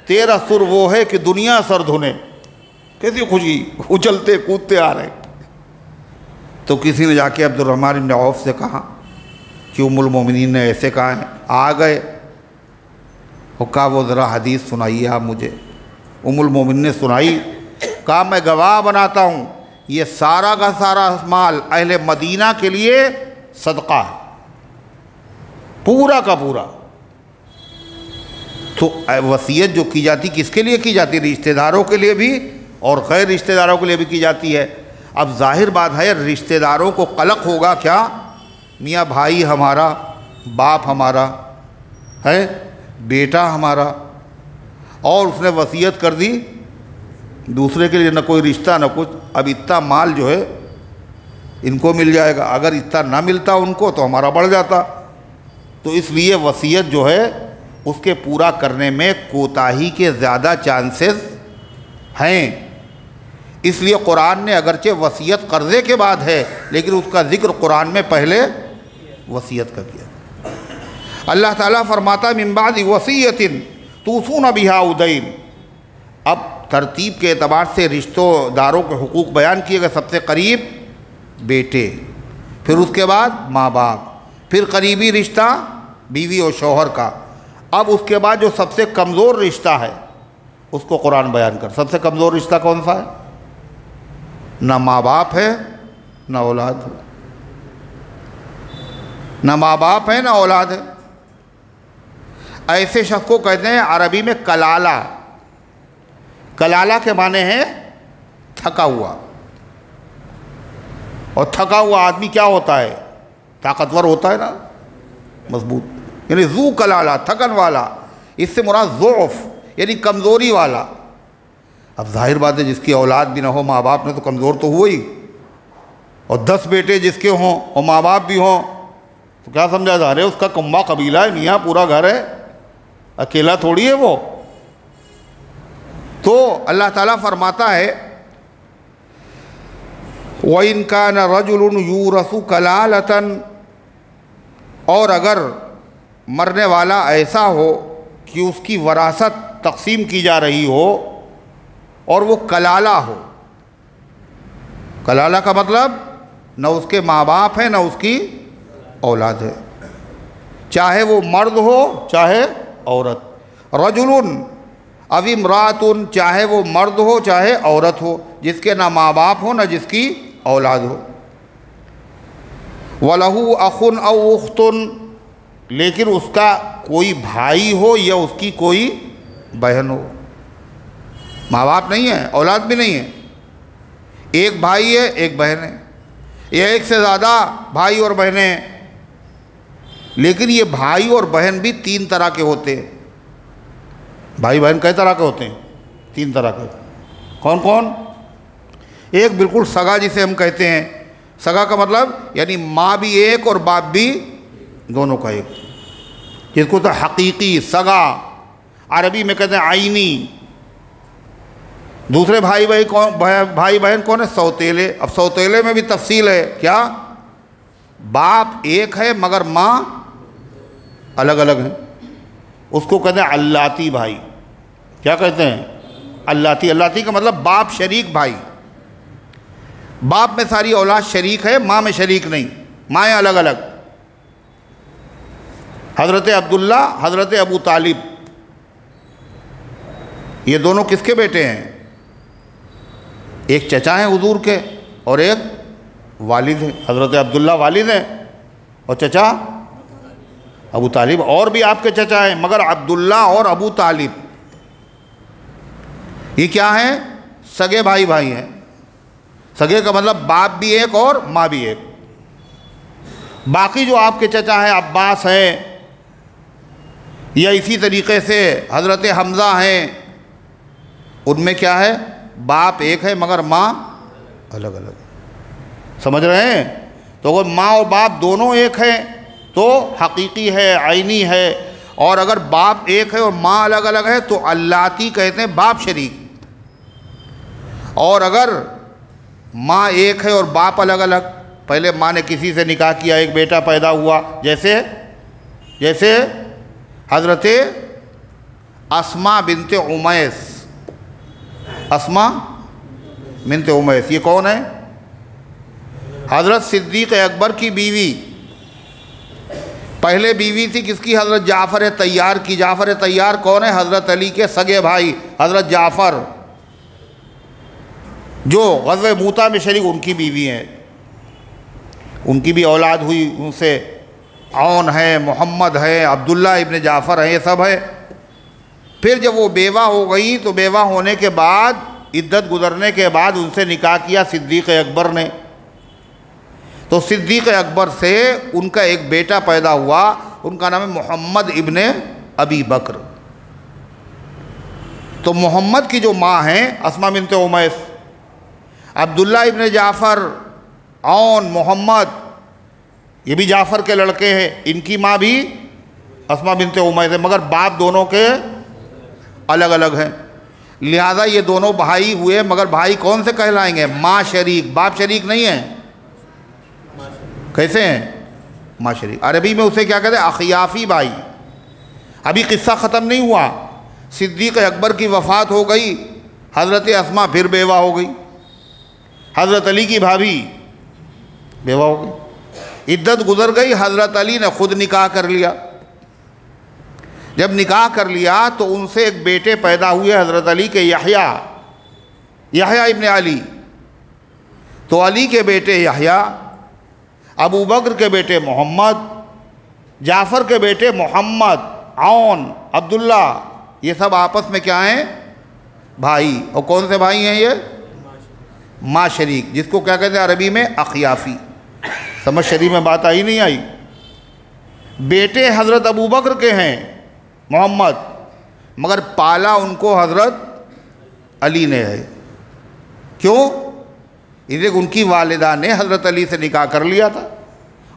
तेरा सुर वो है कि दुनिया सर धुने। कैसी खुशी, उछलते कूदते आ रहे। तो किसी ने जाके अब्दुर्रहमान इब्न औफ से कहा कि उम्मुल मोमिनीन ने ऐसे कहा है। आ गए और कहा वो ज़रा हदीस सुनाइए आप मुझे। उम्मुल मोमिनीन ने सुनाई, कहा मैं गवाह बनाता हूँ ये सारा का सारा माल अहले मदीना के लिए सदका है, पूरा का पूरा। तो वसीयत जो की जाती किसके लिए की जाती, रिश्तेदारों के लिए भी और गैर रिश्तेदारों के लिए भी की जाती है। अब जाहिर बात है रिश्तेदारों को कलक होगा क्या, मियाँ भाई हमारा, बाप हमारा है, बेटा हमारा, और उसने वसीयत कर दी दूसरे के लिए, न कोई रिश्ता न कुछ। अब इतना माल जो है इनको मिल जाएगा, अगर इतना ना मिलता उनको तो हमारा बढ़ जाता। तो इसलिए वसीयत जो है उसके पूरा करने में कोताही के ज़्यादा चांसेस हैं। इसलिए कुरान ने अगरचे वसीयत कर्ज़े के बाद है, लेकिन उसका ज़िक्र कुरान में पहले वसीयत का किया। अल्लाह ताला फरमाता मिन बादि वसीयतिन तूसून बिहा उदैन। अब तरतीब के एतबार से रिश्तेदारों के हुकूक बयान किए गए। सबसे करीब बेटे, फिर उसके बाद माँ बाप, फिर करीबी रिश्ता बीवी और शौहर का। अब उसके बाद जो सबसे कमज़ोर रिश्ता है उसको कुरान बयान कर। सबसे कमज़ोर रिश्ता कौन सा है, ना माँ बाप है ना औलाद है, ना माँ बाप है ना औलाद है। ऐसे शख्स को कहते हैं अरबी में कलाला। कलाला के माने हैं थका हुआ, और थका हुआ आदमी क्या होता है, ताकतवर होता है ना, मजबूत, यानी जू कलाला, थकन वाला। इससे मुराद ज़ौफ़ यानी कमज़ोरी वाला। अब जाहिर बात है जिसकी औलाद भी ना हो, माँ बाप ने तो कमज़ोर तो हुआ ही, और 10 बेटे जिसके हों और माँ बाप भी हों तो क्या समझा जा रहा है, उसका कुंबा कबीला है, मियाँ पूरा घर है, अकेला थोड़ी है वो। तो अल्लाह ताला फरमाता है व इन कान रजुलुन यूरसु कलालतन, और अगर मरने वाला ऐसा हो कि उसकी वरासत तकसीम की जा रही हो और वो कलाला हो। कलाला का मतलब न उसके माँ बाप हैं न उसकी औलाद है, चाहे वो मर्द हो चाहे औरत। रजुलुन अव इम्रातुन, चाहे वो मर्द हो चाहे औरत हो, जिसके ना माँ बाप हो न जिसकी औलाद हो। वलहु अखुन औ उख्तुन, लेकिन उसका कोई भाई हो या उसकी कोई बहन हो। माँ बाप नहीं है, औलाद भी नहीं है, एक भाई है एक बहन है, या एक से ज़्यादा भाई और बहनें हैं। लेकिन ये भाई और बहन भी तीन तरह के होते हैं। भाई बहन कई तरह के होते हैं? तीन तरह के। कौन कौन? एक बिल्कुल सगा, जिसे हम कहते हैं, सगा का मतलब यानी माँ भी एक और बाप भी दोनों का एक, जिसको तो हकीकी सगा, अरबी में कहते हैं आईनी। दूसरे भाई बहन कौन है? सौतेले। अब सौतेले में भी तफसील है, क्या? बाप एक है मगर माँ अलग अलग है, उसको कहते हैं अल्लाती भाई। क्या कहते हैं? अल्लाती। अल्लाती का मतलब बाप शरीक भाई। बाप में सारी औलाद शरीक है, माँ में शरीक नहीं, माएँ अलग अलग। हज़रत अब्दुल्ला, हज़रत अबू तालिब, ये दोनों किसके बेटे हैं? एक चचा हैं हुजूर के और एक वालिद हैं। हज़रत अब्दुल्ला वालिद हैं और चचा अबू तालिब। और भी आपके चचा हैं मगर अब्दुल्ला और अबू तालिब ये क्या हैं? सगे भाई भाई हैं। सगे का मतलब बाप भी एक और माँ भी एक। बाकी जो आपके चचा हैं, अब्बास हैं, या इसी तरीक़े से हज़रत हमज़ा हैं, उनमें क्या है? बाप एक है मगर माँ अलग अलग है। समझ रहे हैं? तो अगर माँ और बाप दोनों एक हैं तो हकीकी है, आईनी है। और अगर बाप एक है और माँ अलग अलग है तो अल्लाती कहते हैं, बाप शरीक। और अगर माँ एक है और बाप अलग अलग, पहले माँ ने किसी से निकाह किया, एक बेटा पैदा हुआ, जैसे हज़रत अस्मा बिनते उमैस। अस्मा बिनते उमैस ये कौन है? हज़रत सिद्दीक़ अकबर की बीवी। पहले बीवी थी किसकी? हज़रत जाफ़र तैयार की। जाफ़र तैयार कौन है? हज़रत अली के सगे भाई हज़रत जाफ़र, जो ग़ज़वे मूता में शरीक, उनकी बीवी हैं। उनकी भी औलाद हुई उनसे। औन है, मोहम्मद है, अब्दुल्ला इब्न जाफ़र है, ये सब है। फिर जब वो बेवा हो गई तो बेवा होने के बाद, इद्दत गुजरने के बाद उनसे निकाह किया सिद्दीक़ अकबर ने। तो सिद्दीक़ अकबर से उनका एक बेटा पैदा हुआ, उनका नाम है मोहम्मद इब्न अबी बकर। तो मोहम्मद की जो माँ हैं अस्मा बिनते उमैस, अब्दुल्ला इब्न जाफ़र, औन, मोहम्मद, ये भी जाफ़र के लड़के हैं, इनकी माँ भी अस्मा बिनते उमैस है, मगर बाप दोनों के अलग अलग हैं। लिहाजा ये दोनों भाई हुए, मगर भाई कौन से कहलाएंगे? माँ शरीक, बाप शरीक नहीं है। कैसे हैं? माँ शरीक। अरबी में उसे क्या कहते हैं? अखियाफ़ी भाई। अभी किस्सा ख़त्म नहीं हुआ। सिद्दीक़ अकबर की वफ़ात हो गई, हज़रत अस्मा फिर बेवा हो गई, हज़रत अली की भाभी बेवा हो गई। इद्दत गुज़र गई, हज़रत अली ने ख़ुद निकाह कर लिया। जब निकाह कर लिया तो उनसे एक बेटे पैदा हुए हज़रत अली के, यहया इब्न अली। तो अली के बेटे यहया, अबू बकर के बेटे मोहम्मद, जाफ़र के बेटे मोहम्मद, औन, अब्दुल्ला, ये सब आपस में क्या हैं? भाई। और कौन से भाई हैं ये? माँ शरीक, जिसको क्या कहते हैं अरबी में? अखियाफ़ी। समझ शरीफ में बात आई नहीं आई? बेटे हज़रत अबू बकर के हैं मोहम्मद, मगर पाला उनको हज़रत अली ने है। क्यों? इधर उनकी वालिदा ने हज़रत अली से निकाह कर लिया था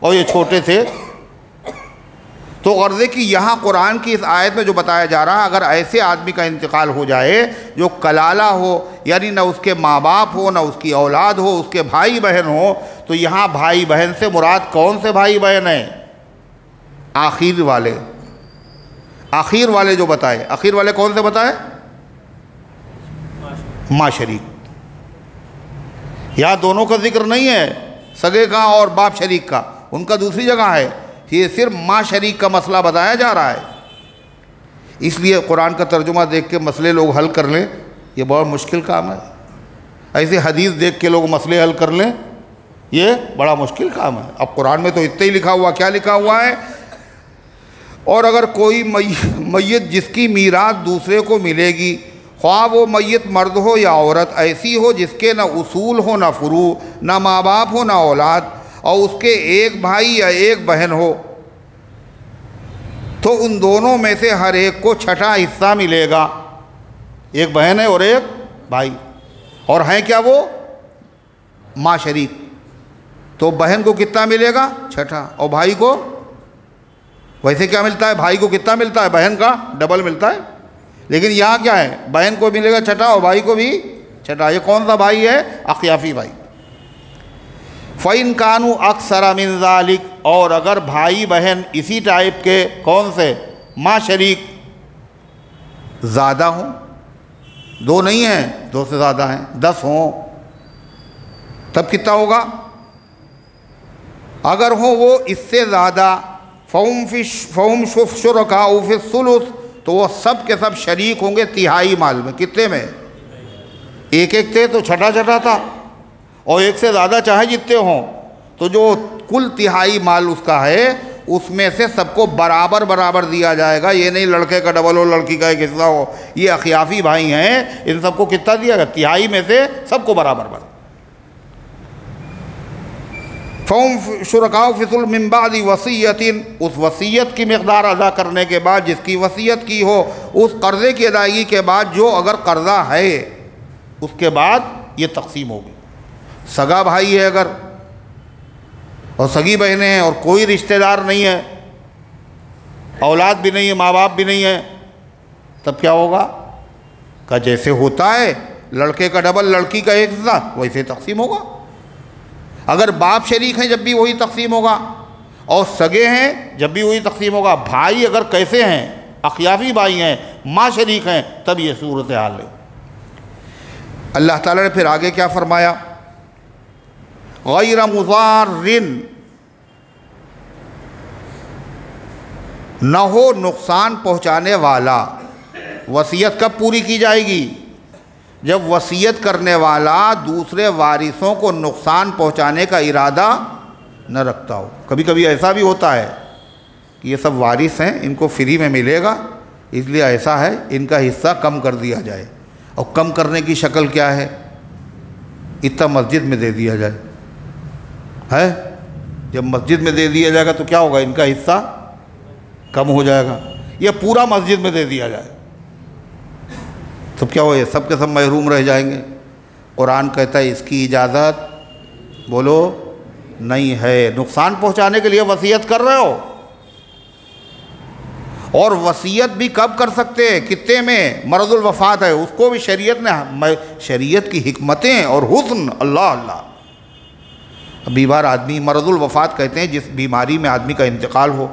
और ये छोटे थे। तो गर्ज़े कि यहाँ कुरान की इस आयत में जो बताया जा रहा है, अगर ऐसे आदमी का इंतकाल हो जाए जो कलाला हो, यानी ना उसके माँ बाप हो, ना उसकी औलाद हो, उसके भाई बहन हो, तो यहाँ भाई बहन से मुराद कौन से भाई बहन हैं? आखिर वाले। आखिर वाले जो बताए, आखिर वाले कौन से बताए? माँ शरीक। यहाँ दोनों का जिक्र नहीं है, सगे का और बाप शरीक का, उनका दूसरी जगह है। ये सिर्फ माँ शरीक का मसला बताया जा रहा है। इसलिए कुरान का तर्जुमा देख के मसले लोग हल कर लें, ये बहुत मुश्किल काम है। ऐसे हदीस देख के लोग मसले हल कर लें, ये बड़ा मुश्किल काम है। अब कुरान में तो इतना ही लिखा हुआ, क्या लिखा हुआ है? और अगर कोई मैयत जिसकी मीरात दूसरे को मिलेगी, ख्वाह वो मैयत मर्द हो या औरत, ऐसी हो जिसके ना उसूल हो ना फुरू, ना माँ बाप हो ना औलाद, और उसके एक भाई या एक बहन हो, तो उन दोनों में से हर एक को छठा हिस्सा मिलेगा। एक बहन है और एक भाई, और हैं क्या वो? माँ शरीक। तो बहन को कितना मिलेगा? छठा। और भाई को वैसे क्या मिलता है? भाई को कितना मिलता है? बहन का डबल मिलता है। लेकिन यहाँ क्या है? बहन को मिलेगा छठा और भाई को भी छठा। ये कौन सा भाई है? अख्याफी भाई। फ़इन कानू अक्सर मिन ज़ालिक, और अगर भाई बहन इसी टाइप के, कौन से? माँ शरीक, ज़्यादा हों, दो नहीं हैं, दो से ज़्यादा हैं, 10 हों, तब कितना होगा? अगर हो वो इससे ज़्यादा, फ़हुम शुरकाउ फ़ि सुलुस, तो वो सब के सब शरीक होंगे तिहाई माल में। कितने में? एक एक थे तो छठा छठा था, और एक से ज़्यादा चाहे जितने हों, तो जो कुल तिहाई माल उसका है उसमें से सबको बराबर बराबर दिया जाएगा। ये नहीं लड़के का डबल हो, लड़की का एक हिस्सा हो। ये अखियाफी भाई हैं, इन सबको कितना दिया गया? तिहाई में से सबको बराबर बराबर। फ़हुम शुरकाउ फ़िसुल मिन बादी वसीयतिन, उस वसीयत की मकदार अदा करने के बाद, जिसकी वसीयत की हो, उस कर्ज़े की अदायगी के बाद, जो अगर कर्ज़ा है उसके बाद ये तकसीम होगी। सगा भाई है अगर, और सगी बहनें हैं, और कोई रिश्तेदार नहीं है, औलाद भी नहीं है, माँ बाप भी नहीं है, तब क्या होगा? का जैसे होता है लड़के का डबल, लड़की का एक हिस्सा, वैसे तकसीम होगा। अगर बाप शरीक हैं जब भी वही तकसीम होगा, और सगे हैं जब भी वही तकसीम होगा। भाई अगर कैसे हैं? अख्याफी भाई हैं, माँ शरीक हैं, तब ये सूरत हाल है। अल्लाह ताला ने फिर आगे क्या फरमाया? गैर मुज़ारिन, न हो नुकसान पहुँचाने वाला। वसीयत कब पूरी की जाएगी? जब वसीयत करने वाला दूसरे वारिसों को नुकसान पहुंचाने का इरादा न रखता हो। कभी कभी ऐसा भी होता है कि ये सब वारिस हैं, इनको फ्री में मिलेगा, इसलिए ऐसा है इनका हिस्सा कम कर दिया जाए। और कम करने की शक्ल क्या है? इतना मस्जिद में दे दिया जाए, है? जब मस्जिद में दे दिया जाएगा तो क्या होगा? इनका हिस्सा कम हो जाएगा। ये पूरा मस्जिद में दे दिया जाए तो क्या हो? ये सब के सब महरूम रह जाएंगे। कुरान कहता है इसकी इजाज़त, बोलो, नहीं है। नुकसान पहुंचाने के लिए वसीयत कर रहे हो, और वसीयत भी कब कर सकते हैं? कितने में? मरजुल वफ़ात है, उसको भी शरीयत ने, शरीयत की हिकमतें और हुस्न, अल्लाह अल्लाह। बीमार आदमी, मरजुल वफ़ात कहते हैं जिस बीमारी में आदमी का इंतकाल हो।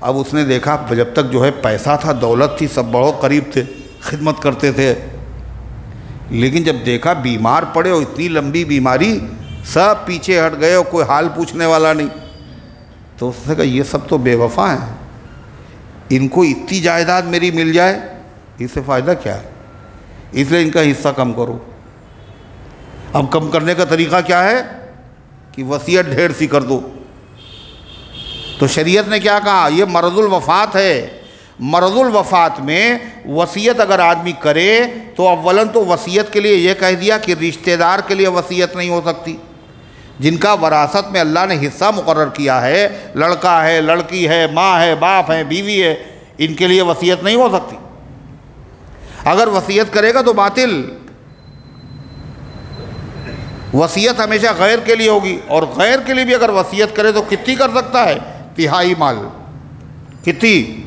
अब उसने देखा जब तक जो है पैसा था, दौलत थी, सब बहुत करीब थे, खिदमत करते थे, लेकिन जब देखा बीमार पड़े और इतनी लंबी बीमारी, सब पीछे हट गए और कोई हाल पूछने वाला नहीं, तो उसने कहा ये सब तो बेवफा हैं, इनको इतनी जायदाद मेरी मिल जाए, इससे फ़ायदा क्या है? इसलिए इनका हिस्सा कम करो। अब कम करने का तरीक़ा क्या है? कि वसीयत ढेर सी कर दो। तो शरीयत ने क्या कहा? ये मरजुल वफ़ात है। मरजुल वफ़ात में वसीयत अगर आदमी करे तो अव्वलन तो वसीयत के लिए ये कह दिया कि रिश्तेदार के लिए वसीयत नहीं हो सकती। जिनका वरासत में अल्लाह ने हिस्सा मुकर्रर किया है, लड़का है, लड़की है, माँ है, बाप है, बीवी है, इनके लिए वसीयत नहीं हो सकती। अगर वसीयत करेगा तो बातिल। वसीयत हमेशा गैर के लिए होगी, और गैर के लिए भी अगर वसीयत करे तो कितनी कर सकता है? तिहाई माल। कितनी?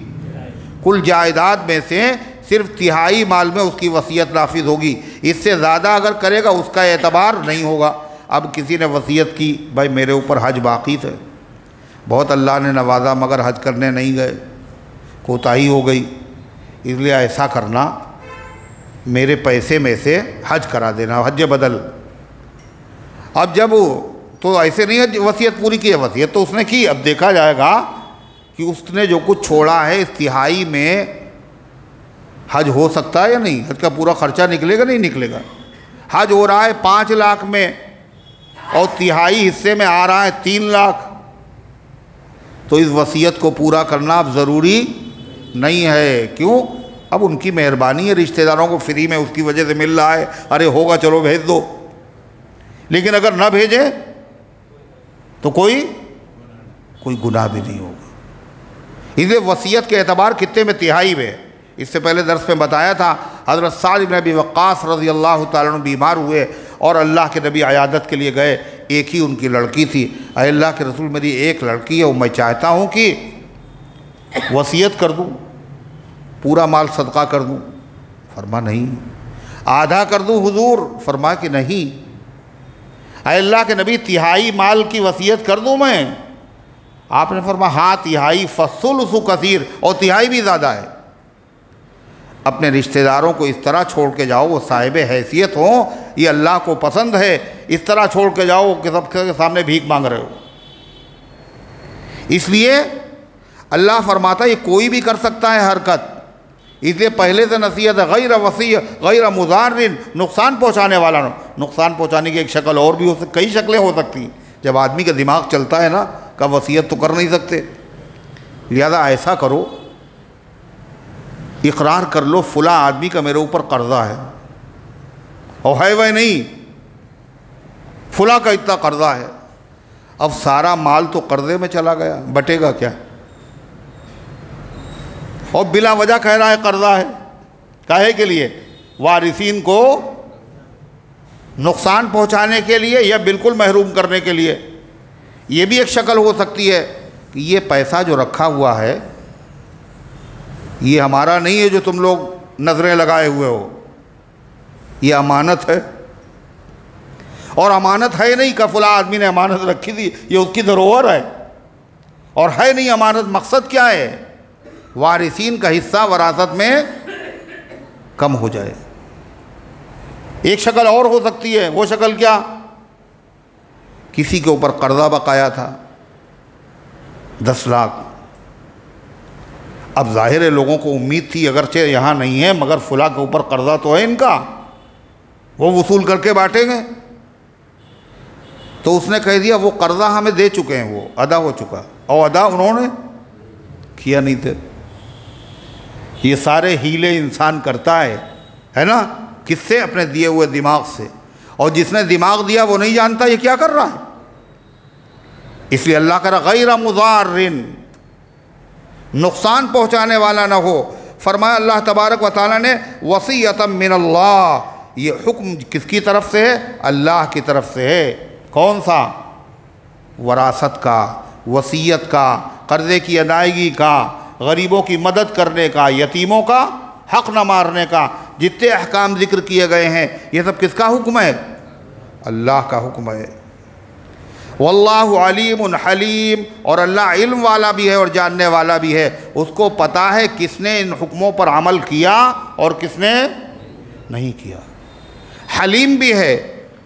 कुल जायदाद में से सिर्फ तिहाई माल में उसकी वसीयत नाफिज होगी। इससे ज़्यादा अगर करेगा उसका एतबार नहीं होगा। अब किसी ने वसीयत की, भाई मेरे ऊपर हज बाकी थे, बहुत अल्लाह ने नवाजा, मगर हज करने नहीं गए, कोताही हो गई, इसलिए ऐसा करना, मेरे पैसे में से हज करा देना, हज बदल। अब जब तो ऐसे नहीं है वसीयत पूरी की है, वसीयत तो उसने की। अब देखा जाएगा कि उसने जो कुछ छोड़ा है इस तिहाई में हज हो सकता है या नहीं, हज का पूरा खर्चा निकलेगा नहीं निकलेगा। हज हो रहा है 5 लाख में और तिहाई हिस्से में आ रहा है 3 लाख, तो इस वसीयत को पूरा करना अब ज़रूरी नहीं है। क्यों? अब उनकी मेहरबानी है, रिश्तेदारों को फ्री में उसकी वजह से मिल रहा है, अरे होगा चलो भेज दो। लेकिन अगर ना भेजे तो कोई गुनाह भी नहीं होगा। इसलिए वसीयत के एतबार कितने में? तिहाई में। इससे पहले दर्स में बताया था, हज़रत साद इब्न अबी वक्कास रज़ी अल्लाह तआला अन्हु बीमार हुए और अल्लाह के नबी अयादत के लिए गए। एक ही उनकी लड़की थी। अरे अल्लाह के रसूल, मेरी एक लड़की है और मैं चाहता हूँ कि वसीयत कर दूँ, पूरा माल सदका कर दूँ। फरमा नहीं। आधा कर दूँ हुजूर? फरमा कि नहीं। अरे अल्लाह के नबी, तिहाई माल की वसीयत कर दूँ मैं? आपने फरमा हाँ तिहाई, फसुलसु कसीर, और तिहाई भी ज़्यादा है। अपने रिश्तेदारों को इस तरह छोड़ के जाओ, वो साहिब हैसियत हों, ये अल्लाह को पसंद है, इस तरह छोड़ के जाओ कि सबके सामने भीख मांग रहे हो। इसलिए अल्लाह फरमाता है ये कोई भी कर सकता है हरकत। इसलिए पहले से नसीहत है, गैर वसी गैर मुज़ारिन, नुकसान पहुँचाने वाला। नुकसान पहुँचाने की एक शक्ल और भी हो सकती, कई शक्लें हो सकती हैं। जब आदमी का दिमाग चलता है ना, का वसीयत तो कर नहीं सकते। लिहाजा ऐसा करो, इकरार कर लो फला आदमी का मेरे ऊपर कर्जा है, और है वह नहीं, फला का इतना कर्जा है। अब सारा माल तो कर्जे में चला गया, बटेगा क्या? और बिला वजह कह रहा है कर्जा है, काहे के लिए? वारिसीन को नुकसान पहुंचाने के लिए या बिल्कुल महरूम करने के लिए। ये भी एक शक्ल हो सकती है कि ये पैसा जो रखा हुआ है ये हमारा नहीं है, जो तुम लोग नज़रें लगाए हुए हो, ये अमानत है। और अमानत है नहीं का फला आदमी ने अमानत रखी थी, ये उसकी धरोहर है। और है नहीं अमानत, मकसद क्या है? वारिसीन का हिस्सा वरासत में कम हो जाए। एक शक्ल और हो सकती है, वो शक्ल क्या? किसी के ऊपर कर्जा बकाया था 10 लाख। अब जाहिर है लोगों को उम्मीद थी, अगरचे यहाँ नहीं है मगर फुला के ऊपर कर्जा तो है इनका, वो वसूल करके बांटेंगे। तो उसने कह दिया वो कर्जा हमें दे चुके हैं, वो अदा हो चुका, और अदा उन्होंने किया नहीं थे। ये सारे हीले इंसान करता है ना? किससे? अपने दिए हुए दिमाग से। और जिसने दिमाग दिया वो नहीं जानता ये क्या कर रहा है। इसलिए अल्लाह करा गैर मुज़ारिन, नुकसान पहुँचाने वाला ना हो। फरमाया अल्लाह तबारक व तआला ने वसीयतम मिनल्लाह, ये हुक्म किसकी तरफ से है? अल्लाह की तरफ से है। कौन सा? वरासत का, वसीयत का, कर्ज़े की अदायगी का, गरीबों की मदद करने का, यतीमों का हक़ न मारने का। जितने अहकाम ज़िक्र किए गए हैं ये सब किसका हुक्म है? अल्लाह का हुक्म है। वल्लाहु अलीमुन हलीम, और अल्लाह इल्म वाला भी है और जानने वाला भी है। उसको पता है किसने इन हुक्मों पर अमल किया और किसने नहीं किया। हलीम भी है,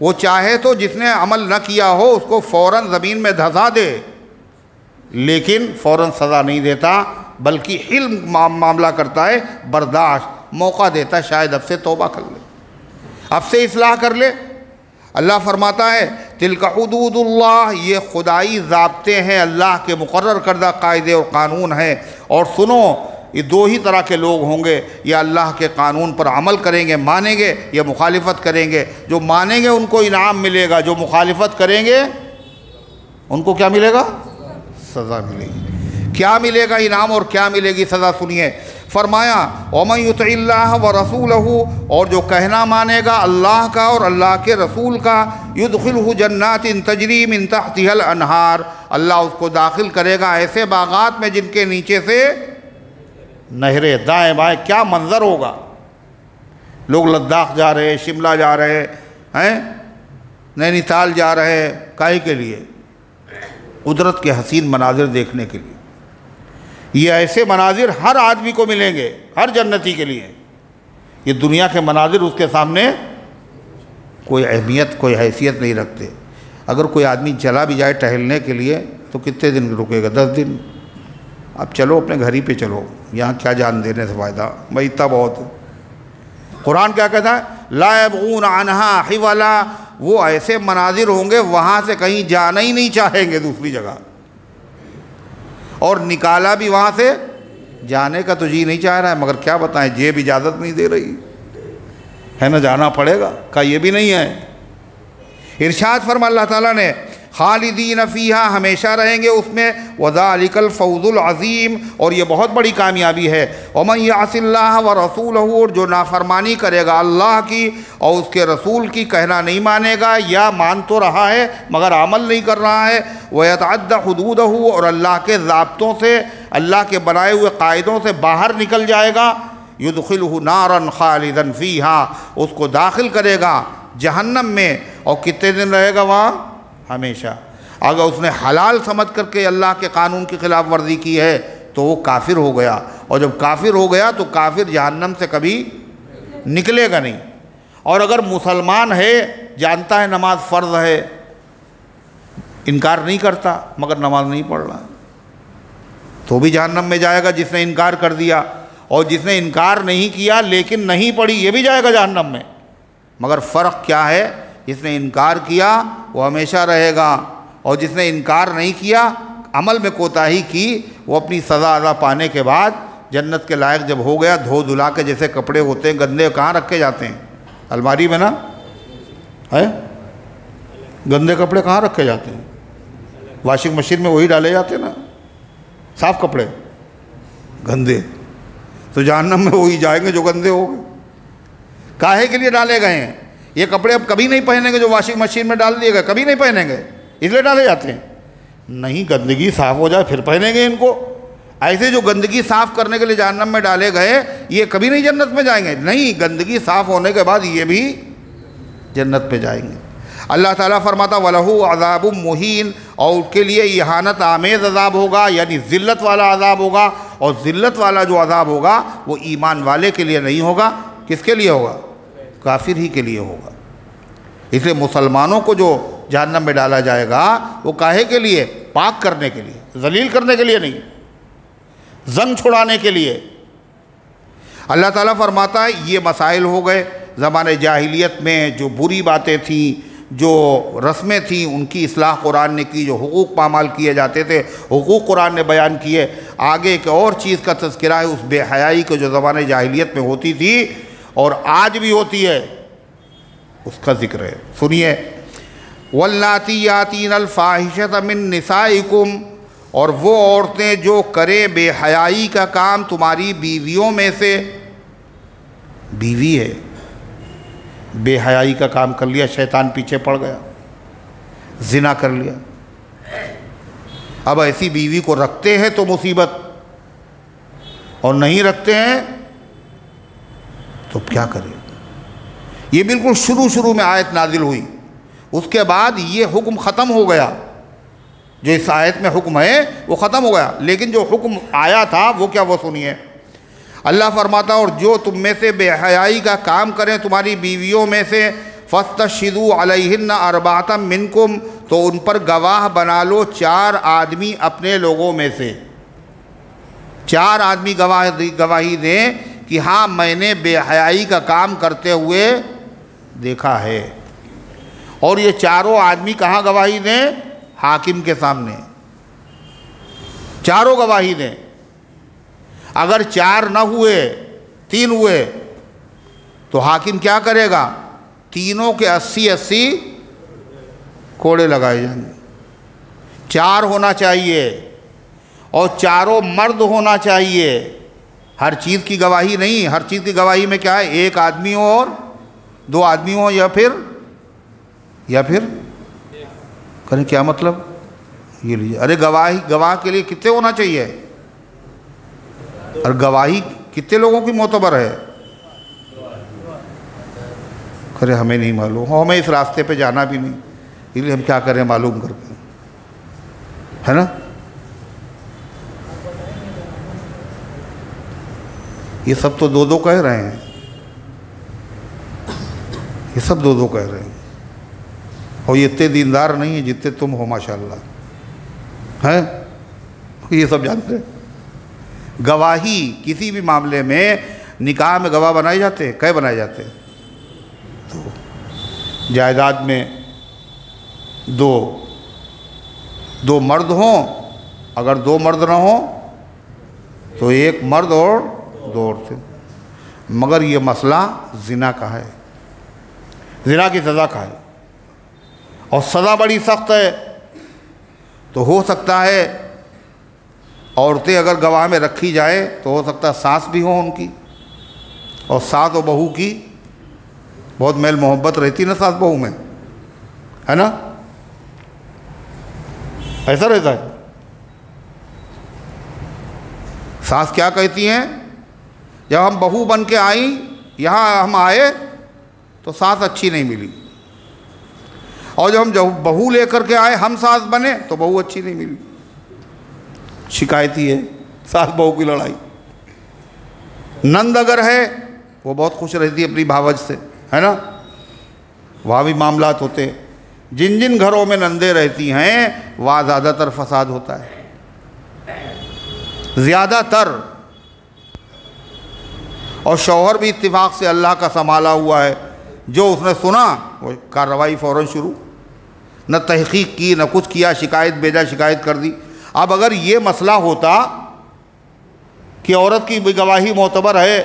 वो चाहे तो जिसने अमल न किया हो उसको फ़ौरन ज़मीन में धंसा दे, लेकिन फ़ौरन सज़ा नहीं देता, बल्कि हिल्म मामला करता है, बर्दाश्त, मौका देता है, शायद अब से तौबा कर ले, अब से इस्लाह कर ले। अल्लाह फरमाता है तिलका हुदूदुल्लाह, ये खुदाई ज़ाब्ते हैं, अल्लाह के मुकर्रर करदा कायदे और कानून हैं। और सुनो, ये दो ही तरह के लोग होंगे, या अल्लाह के कानून पर अमल करेंगे, मानेंगे, या मुखालिफत करेंगे। जो मानेंगे उनको इनाम मिलेगा, जो मुखालिफत करेंगे उनको क्या मिलेगा? सज़ा मिलेगी। क्या मिलेगा इनाम और क्या मिलेगी सज़ा? सुनिए, फरमाया वमन युतिल्लाह व रसूलहू, और जो कहना मानेगा अल्लाह का और अल्लाह के रसूल का, युदखिलहु जन्नातिन तजरी मिन तहतिहल अनहार, अल्लाह उसको दाखिल करेगा ऐसे बागात में जिनके नीचे से नहरें दाएँ बाएँ। क्या मंज़र होगा! लोग लद्दाख जा रहे हैं, शिमला जा रहे हैं, नैनीताल जा रहे हैं, काहे के लिए? कुदरत के हसीन मनाजिर देखने के लिए। ये ऐसे मनाजिर हर आदमी को मिलेंगे, हर जन्नती के लिए। ये दुनिया के मनाजिर उसके सामने कोई अहमियत, कोई हैसियत नहीं रखते। अगर कोई आदमी चला भी जाए टहलने के लिए तो कितने दिन रुकेगा? 10 दिन। अब चलो अपने घर ही पे चलो, यहाँ क्या जान देने से फ़ायदा भाई, इतना बहुत। कुरान क्या कहता है? ला यबगून अन्हा हिवला, वो ऐसे मनाजिर होंगे वहाँ से कहीं जाना ही नहीं चाहेंगे दूसरी जगह, और निकाला भी वहाँ से जाने का तो जी नहीं चाह रहा है, मगर क्या बताएं जेब इजाज़त नहीं दे रही है ना, जाना पड़ेगा का ये भी नहीं है। इरशाद फरमा अल्लाह ताला ने, खालिदीन फ़ीहा, हमेशा रहेंगे उसमें, वज़ालिकल फ़ौज़ुल अज़ीम, और ये बहुत बड़ी कामयाबी है। वमन यासिल्लाह व रसूलहू, और जो नाफरमानी करेगा अल्लाह की और उसके रसूल की, कहना नहीं मानेगा या मान तो रहा है मगर अमल नहीं कर रहा है, व यतअद्दा हुदूदहू, और अल्लाह के ज़ाब्तों से, अल्लाह के बनाए हुए कायदों से बाहर निकल जाएगा, युदखिलहु नारन खालिदन फ़ीहा, उसको दाखिल करेगा जहन्नम में, और कितने दिन रहेगा वहाँ? हमेशा। अगर उसने हलाल समझ करके अल्लाह के कानून की खिलाफ वर्जी की है तो वो काफिर हो गया, और जब काफिर हो गया तो काफिर जहन्नम से कभी निकलेगा नहीं। और अगर मुसलमान है, जानता है नमाज फ़र्ज़ है, इनकार नहीं करता मगर नमाज नहीं पढ़ रहा, तो भी जहन्नम में जाएगा जिसने इनकार कर दिया। और जिसने इनकार नहीं किया लेकिन नहीं पढ़ी, ये भी जाएगा जहन्नम में। मगर फ़र्क क्या है? जिसने इनकार किया वो हमेशा रहेगा, और जिसने इनकार नहीं किया, अमल में कोताही की, वो अपनी सज़ा अदा पाने के बाद जन्नत के लायक जब हो गया, धो धुला के जैसे कपड़े होते हैं गंदे कहाँ रखे जाते हैं? अलमारी में ना है, गंदे कपड़े कहाँ रखे जाते हैं? वॉशिंग मशीन में वही डाले जाते हैं ना, साफ़ कपड़े गंदे, तो जहन्नम में वही जाएंगे जो गंदे हो गए। काहे के लिए डाले गए हैं? ये कपड़े अब कभी नहीं पहनेंगे जो वॉशिंग मशीन में डाल दिए गए, कभी नहीं पहनेंगे, इसलिए डाले जाते हैं। नहीं, गंदगी साफ़ हो जाए फिर पहनेंगे इनको। ऐसे जो गंदगी साफ़ करने के लिए जहन्नम में डाले गए, ये कभी नहीं जन्नत में जाएंगे। नहीं, गंदगी साफ़ होने के बाद ये भी जन्नत पे जाएंगे। अल्लाह ताला फरमाता वलहू अज़ाबुम मुहीन, और उसके लिए इहानत आमेज़ अज़ाब होगा, यानी ज़िल्लत वाला अज़ाब होगा। और ज़िल्लत वाला जो अज़ाब होगा वो ईमान वाले के लिए नहीं होगा। किसके लिए होगा? काफिर ही के लिए होगा। इसलिए मुसलमानों को जो जहन्नम में डाला जाएगा वो काहे के लिए? पाक करने के लिए, जलील करने के लिए नहीं, जंग छुड़ाने के लिए। अल्लाह ताला फरमाता है ये मसाइल हो गए ज़माने जाहिलियत में, जो बुरी बातें थीं, जो रस्में थीं, उनकी इस्लाह कुरान ने की। जो हुकूक पामाल किए जाते थे, हुकूक कुरान ने बयान किए। आगे एक और चीज़ का तज़किरा है, उस बेहयाई को जो ज़माने जाहिलियत में होती थी और आज भी होती है, उसका जिक्र है। सुनिए, वल्लाती यातीनल फाहिशत मिन निसाइकुम, और वो औरतें जो करें बेहयाई का काम तुम्हारी बीवियों में से। बीवी है, बेहयाई का काम कर लिया, शैतान पीछे पड़ गया, जिना कर लिया। अब ऐसी बीवी को रखते हैं तो मुसीबत, और नहीं रखते हैं तो क्या करें? ये बिल्कुल शुरू में आयत नाजिल हुई, उसके बाद ये हुक्म ख़त्म हो गया। जो इस आयत में हुक्म है वो ख़त्म हो गया, लेकिन जो हुक्म आया था वो क्या, वो सुनिए। अल्लाह फरमाता और जो तुम में से बेहयाई का काम करें तुम्हारी बीवियों में से, फस्तशहिदू अलैहिन्ना अर्बाअतम मिनकुम, तो उन पर गवाह बना लो 4 आदमी अपने लोगों में से। 4 आदमी गवाही दें कि हाँ मैंने बेहयाई का काम करते हुए देखा है। और ये चारों आदमी कहाँ गवाही दें? हाकिम के सामने चारों गवाही दें। अगर 4 न हुए, 3 हुए, तो हाकिम क्या करेगा? तीनों के 80-80 कोड़े लगाए जाएंगे। 4 होना चाहिए और चारों मर्द होना चाहिए। हर चीज़ की गवाही नहीं, हर चीज़ की गवाही में क्या है? 1 आदमी हो और 2 आदमी हो, या फिर करें क्या मतलब? ये लीजिए, अरे गवाह के लिए कितने होना चाहिए? और गवाही कितने लोगों की मोतबर है? अरे हमें नहीं मालूम, हमें इस रास्ते पे जाना भी नहीं, इसलिए हम क्या करें मालूम करके, है ना? ये सब तो दो दो कह रहे हैं, ये सब दो दो कह रहे हैं, और ये इतने दीनदार नहीं है जितने तुम हो माशाल्लाह हैं, ये सब जानते हैं। गवाही किसी भी मामले में, निकाह में गवाह बनाए जाते हैं, कै बनाए जाते हैं? तो जायदाद में दो मर्द हों, अगर दो मर्द ना हो तो एक मर्द और दो औरतें। मगर ये मसला ज़िना का है, ज़िना की सज़ा का है, और सज़ा बड़ी सख्त है। तो हो सकता है औरतें अगर गवाह में रखी जाए तो हो सकता है सास भी हो उनकी, और सास और बहू की बहुत मेल मोहब्बत रहती ना सास बहू में, है ना? ऐसा रहता है। सास क्या कहती हैं, जब हम बहू बन के आई, यहाँ हम आए तो सास अच्छी नहीं मिली, और जब हम बहू लेकर के आए, हम सास बने तो बहू अच्छी नहीं मिली। शिकायती है सास बहू की लड़ाई। नंद अगर है वो बहुत खुश रहती है अपनी भावज से, है ना? वहाँ भी मामलात होते हैं। जिन जिन घरों में नंदे रहती हैं वहाँ ज़्यादातर फसाद होता है, ज़्यादातर। और शौहर भी इत्तिफाक से अल्लाह का संभाला हुआ है, जो उसने सुना वो कार्रवाई फ़ौरन शुरू, न तहक़ीक़ की न कुछ किया, शिकायत भेजा, शिकायत कर दी। अब अगर ये मसला होता कि औरत की गवाही मोतबर है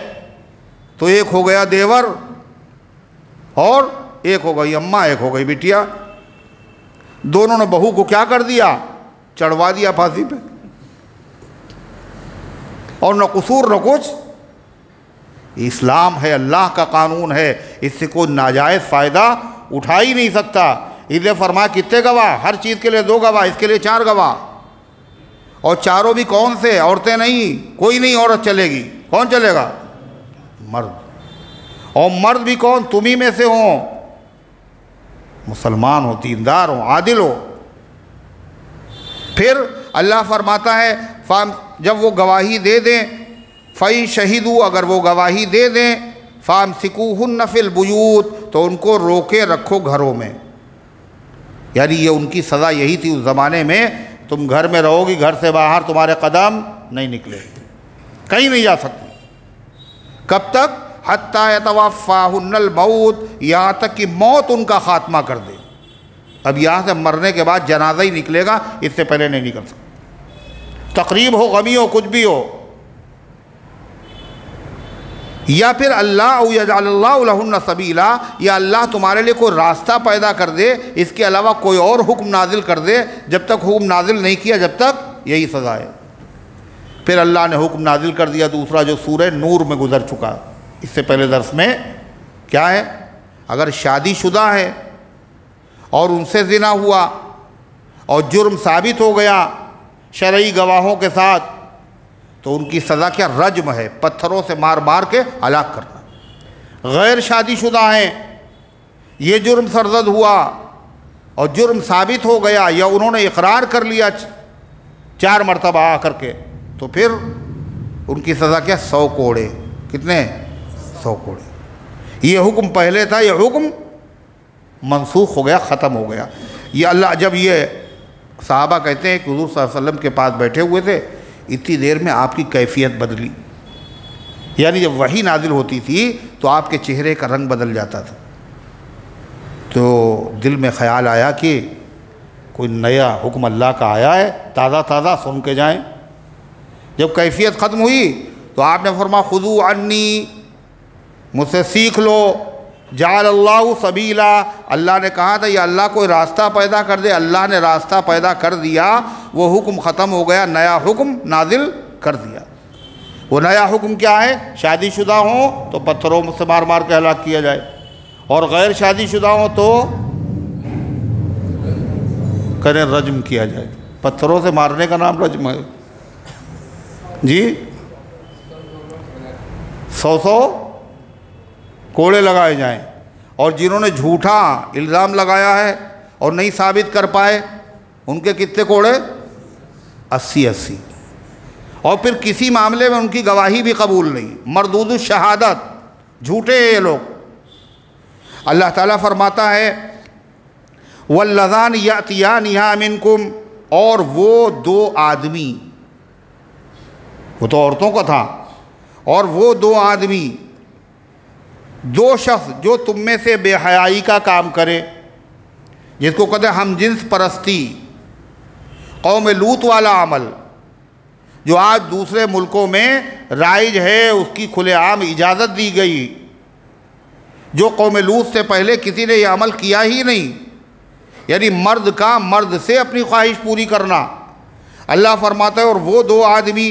तो एक हो गया देवर और एक हो गई अम्मा, एक हो गई बिटिया, दोनों ने बहू को क्या कर दिया, चढ़वा दिया फांसी पे, और न कसूर न कुछ। इस्लाम है, अल्लाह का कानून है, इससे कोई नाजायज़ फ़ायदा उठा ही नहीं सकता। इसलिए फरमाया कितने गवाह, हर चीज़ के लिए 2 गवाह, इसके लिए 4 गवाह, और चारों भी कौन से? औरतें नहीं, कोई नहीं औरत चलेगी। कौन चलेगा? मर्द। और मर्द भी कौन? तुम ही में से हो, मुसलमान हो, दीनदार हो, आदिल हो। फिर अल्लाह फरमाता है जब वो गवाही दे दें, फ़ई शहीदू, अगर वो गवाही दे दें, फ़ामसिकूहुन्ना फ़िल बुयूत, तो उनको रोके रखो घरों में। यानी ये उनकी सज़ा यही थी उस ज़माने में, तुम घर में रहोगी, घर से बाहर तुम्हारे कदम नहीं निकले, कहीं नहीं जा सकती। कब तक? हत्ता यतवफ़्फ़ाहुन्नल मौत, यहाँ तक कि मौत उनका ख़ात्मा कर दे। अब यहाँ से मरने के बाद जनाजा ही निकलेगा, इससे पहले नहीं निकल सकता। तकरीब हो, गमी हो, कुछ भी हो, या फिर अल्लाह यजअलल्लाहु लहुन्ना सबीला, या अल्लाह तुम्हारे लिए कोई रास्ता पैदा कर दे, इसके अलावा कोई और हुक्म नाजिल कर दे। जब तक हुक्म नाजिल नहीं किया, जब तक यही सज़ा है। फिर अल्लाह ने हुक्म नाजिल कर दिया दूसरा, जो सूरह नूर में गुजर चुका इससे पहले दर्स में। क्या है? अगर शादीशुदा है और उनसे ज़िना हुआ और जुर्म साबित हो गया शरई गवाहों के साथ, तो उनकी सज़ा क्या? रज्म है, पत्थरों से मार मार के हलाक करना। गैर शादीशुदा हैं, ये जुर्म सरजद हुआ और जुर्म साबित हो गया, या उन्होंने इकरार कर लिया 4 मरतबा आकर के, तो फिर उनकी सज़ा क्या? 100 कोड़े। कितने? 100 कोड़े। ये हुक्म पहले था, ये हुक्म मनसूख हो गया, ख़त्म हो गया। ये अल्लाह, जब ये सहाबा कहते हैं कि हुज़ूर सल्लल्लाहु अलैहि वसल्लम के पास बैठे हुए थे, इतनी देर में आपकी कैफियत बदली, यानी जब वही नाजिल होती थी तो आपके चेहरे का रंग बदल जाता था। तो दिल में ख़याल आया कि कोई नया हुक्म अल्लाह का आया है, ताज़ा ताज़ा सुन के जाएं। जब कैफियत ख़त्म हुई तो आपने फरमाया खुदू अन्नी, मुझसे सीख लो। जाल अल्लाहु सबीला, अल्लाह ने कहा था ये अल्लाह कोई रास्ता पैदा कर दे, अल्लाह ने रास्ता पैदा कर दिया, वो हुक्म ख़त्म हो गया, नया हुक्म नाजिल कर दिया। वो नया हुक्म क्या है? शादीशुदा हो तो पत्थरों से मार मार के हलाक किया जाए, और गैर शादीशुदा हो तो करें रज्म किया जाए। पत्थरों से मारने का नाम रज्म है जी। 100 कोड़े लगाए जाएं, और जिन्होंने झूठा इल्ज़ाम लगाया है और नहीं साबित कर पाए, उनके कितने कोड़े? 80-80। और फिर किसी मामले में उनकी गवाही भी कबूल नहीं, मरदूद शहादत, झूठे ये लोग। अल्लाह ताला फरमाता है वल्लज़ान यातियानिहा मिनकुम, और वो दो आदमी, वो तो औरतों का था, और वो दो आदमी, दो शख्स जो तुम में से बेहयाई का काम करे, जिसको कहते हैं हमजिन्स परस्ती, कौम लूत वाला अमल जो आज दूसरे मुल्कों में राइज है, उसकी खुलेआम इजाज़त दी गई, जो कौम लूत से पहले किसी ने यह अमल किया ही नहीं, यानी मर्द का मर्द से अपनी ख्वाहिश पूरी करना। अल्लाह फरमाता है और वो दो आदमी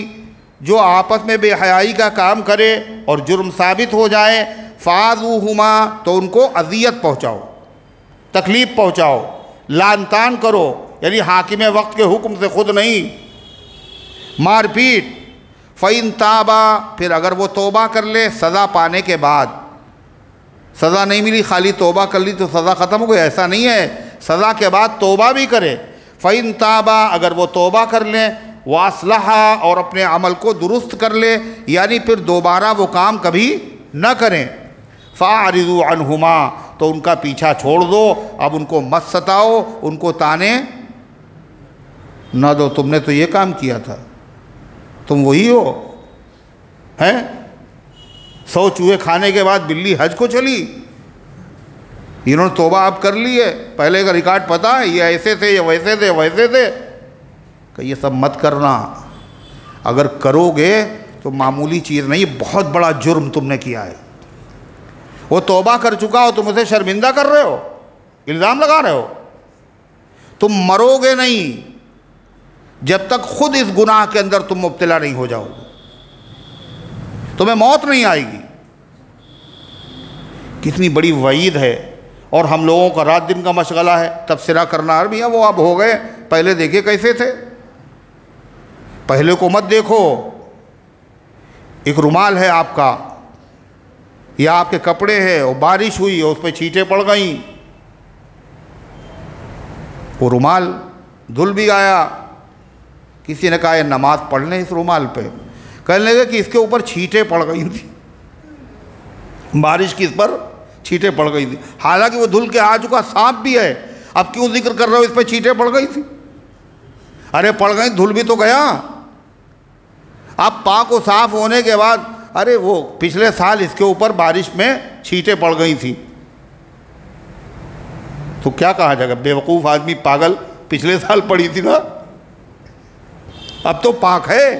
जो आपस में बेहयाई का काम करे और जुर्म साबित हो जाए, फ़ाज़ूहुमा, तो उनको अज़ियत पहुँचाओ, तकलीफ़ पहुँचाओ, लान-तान करो, यानी हाकिम वक्त के हुक्म से खुद नहीं, मारपीट। फ़इन ताबा, फिर अगर वो तौबा कर ले सज़ा पाने के बाद, सज़ा नहीं मिली खाली तौबा कर ली तो सज़ा ख़त्म हो गई, ऐसा नहीं है, सज़ा के बाद तौबा भी करे। फ़इन ताबा, अगर वो तौबा कर लें, वासलहा, और अपने अमल को दुरुस्त कर ले, यानी फिर दोबारा वो काम कभी न करें, फ़ारिज़ू अन्हुमा, तो उनका पीछा छोड़ दो, अब उनको मत सताओ, उनको ताने न दो, तुमने तो ये काम किया था, तुम वही हो, हैं? 100 चूहे खाने के बाद बिल्ली हज को चली, इन्होंने तौबा अब कर ली है, पहले का रिकॉर्ड पता है, ये ऐसे थे, ये वैसे थे, वैसे थे, कि ये सब मत करना, अगर करोगे तो मामूली चीज़ नहीं, बहुत बड़ा जुर्म तुमने किया है। वो तौबा कर चुका हो, तुम उसे शर्मिंदा कर रहे हो, इल्ज़ाम लगा रहे हो, तुम मरोगे नहीं जब तक खुद इस गुनाह के अंदर तुम मुब्तला नहीं हो जाओगे, तुम्हें मौत नहीं आएगी। कितनी बड़ी वईद है। और हम लोगों का रात दिन का मशगला है तबसरा करना, अरबिया वो अब हो गए, पहले देखे कैसे थे, पहले को मत देखो। एक रुमाल है आपका या आपके कपड़े हैं और बारिश हुई और उस पर छींटे पड़ गई, वो रुमाल धुल भी आया, किसी ने कहा नमाज पढ़ लें इस रुमाल पे, कहने लगे कि इसके ऊपर छींटे पड़ गई थी, बारिश की इस पर छींटे पड़ गई थी, हालांकि वो धुल के आ चुका सांप भी है, अब क्यों जिक्र कर रहे हो इस पर छींटे पड़ गई थी? अरे पड़ गई, धुल भी तो गया। अब पाक व साफ होने के बाद, अरे वो पिछले साल इसके ऊपर बारिश में छींटे पड़ गई थी, तो क्या कहा जाएगा, बेवकूफ़ आदमी, पागल, पिछले साल पड़ी थी ना, अब तो पाक है,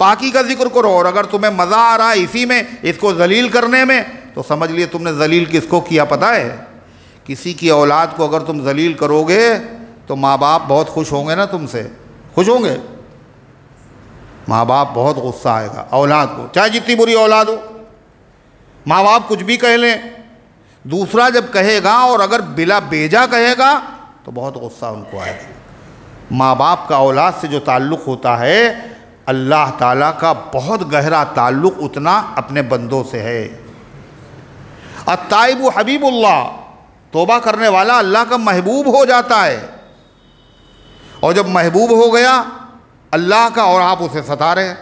पाकी का जिक्र करो। और अगर तुम्हें मज़ा आ रहा है इसी में, इसको जलील करने में, तो समझ लिए तुमने जलील किसको किया पता है? किसी की औलाद को अगर तुम जलील करोगे तो माँ बाप बहुत खुश होंगे ना, तुमसे खुश होंगे, माँ बाप बहुत गुस्सा आएगा औलाद को, चाहे जितनी बुरी औलाद हो, माँ बाप कुछ भी कह लें, दूसरा जब कहेगा और अगर बिला बेजा कहेगा तो बहुत गुस्सा उनको आएगा। माँ बाप का औलाद से जो ताल्लुक़ होता है, अल्लाह ताला का बहुत गहरा ताल्लुक़ उतना अपने बंदों से है। अत्ताइबु हबीबुल्लाह, तौबा करने वाला अल्लाह का महबूब हो जाता है, और जब महबूब हो गया अल्लाह का और आप उसे सता रहे हैं,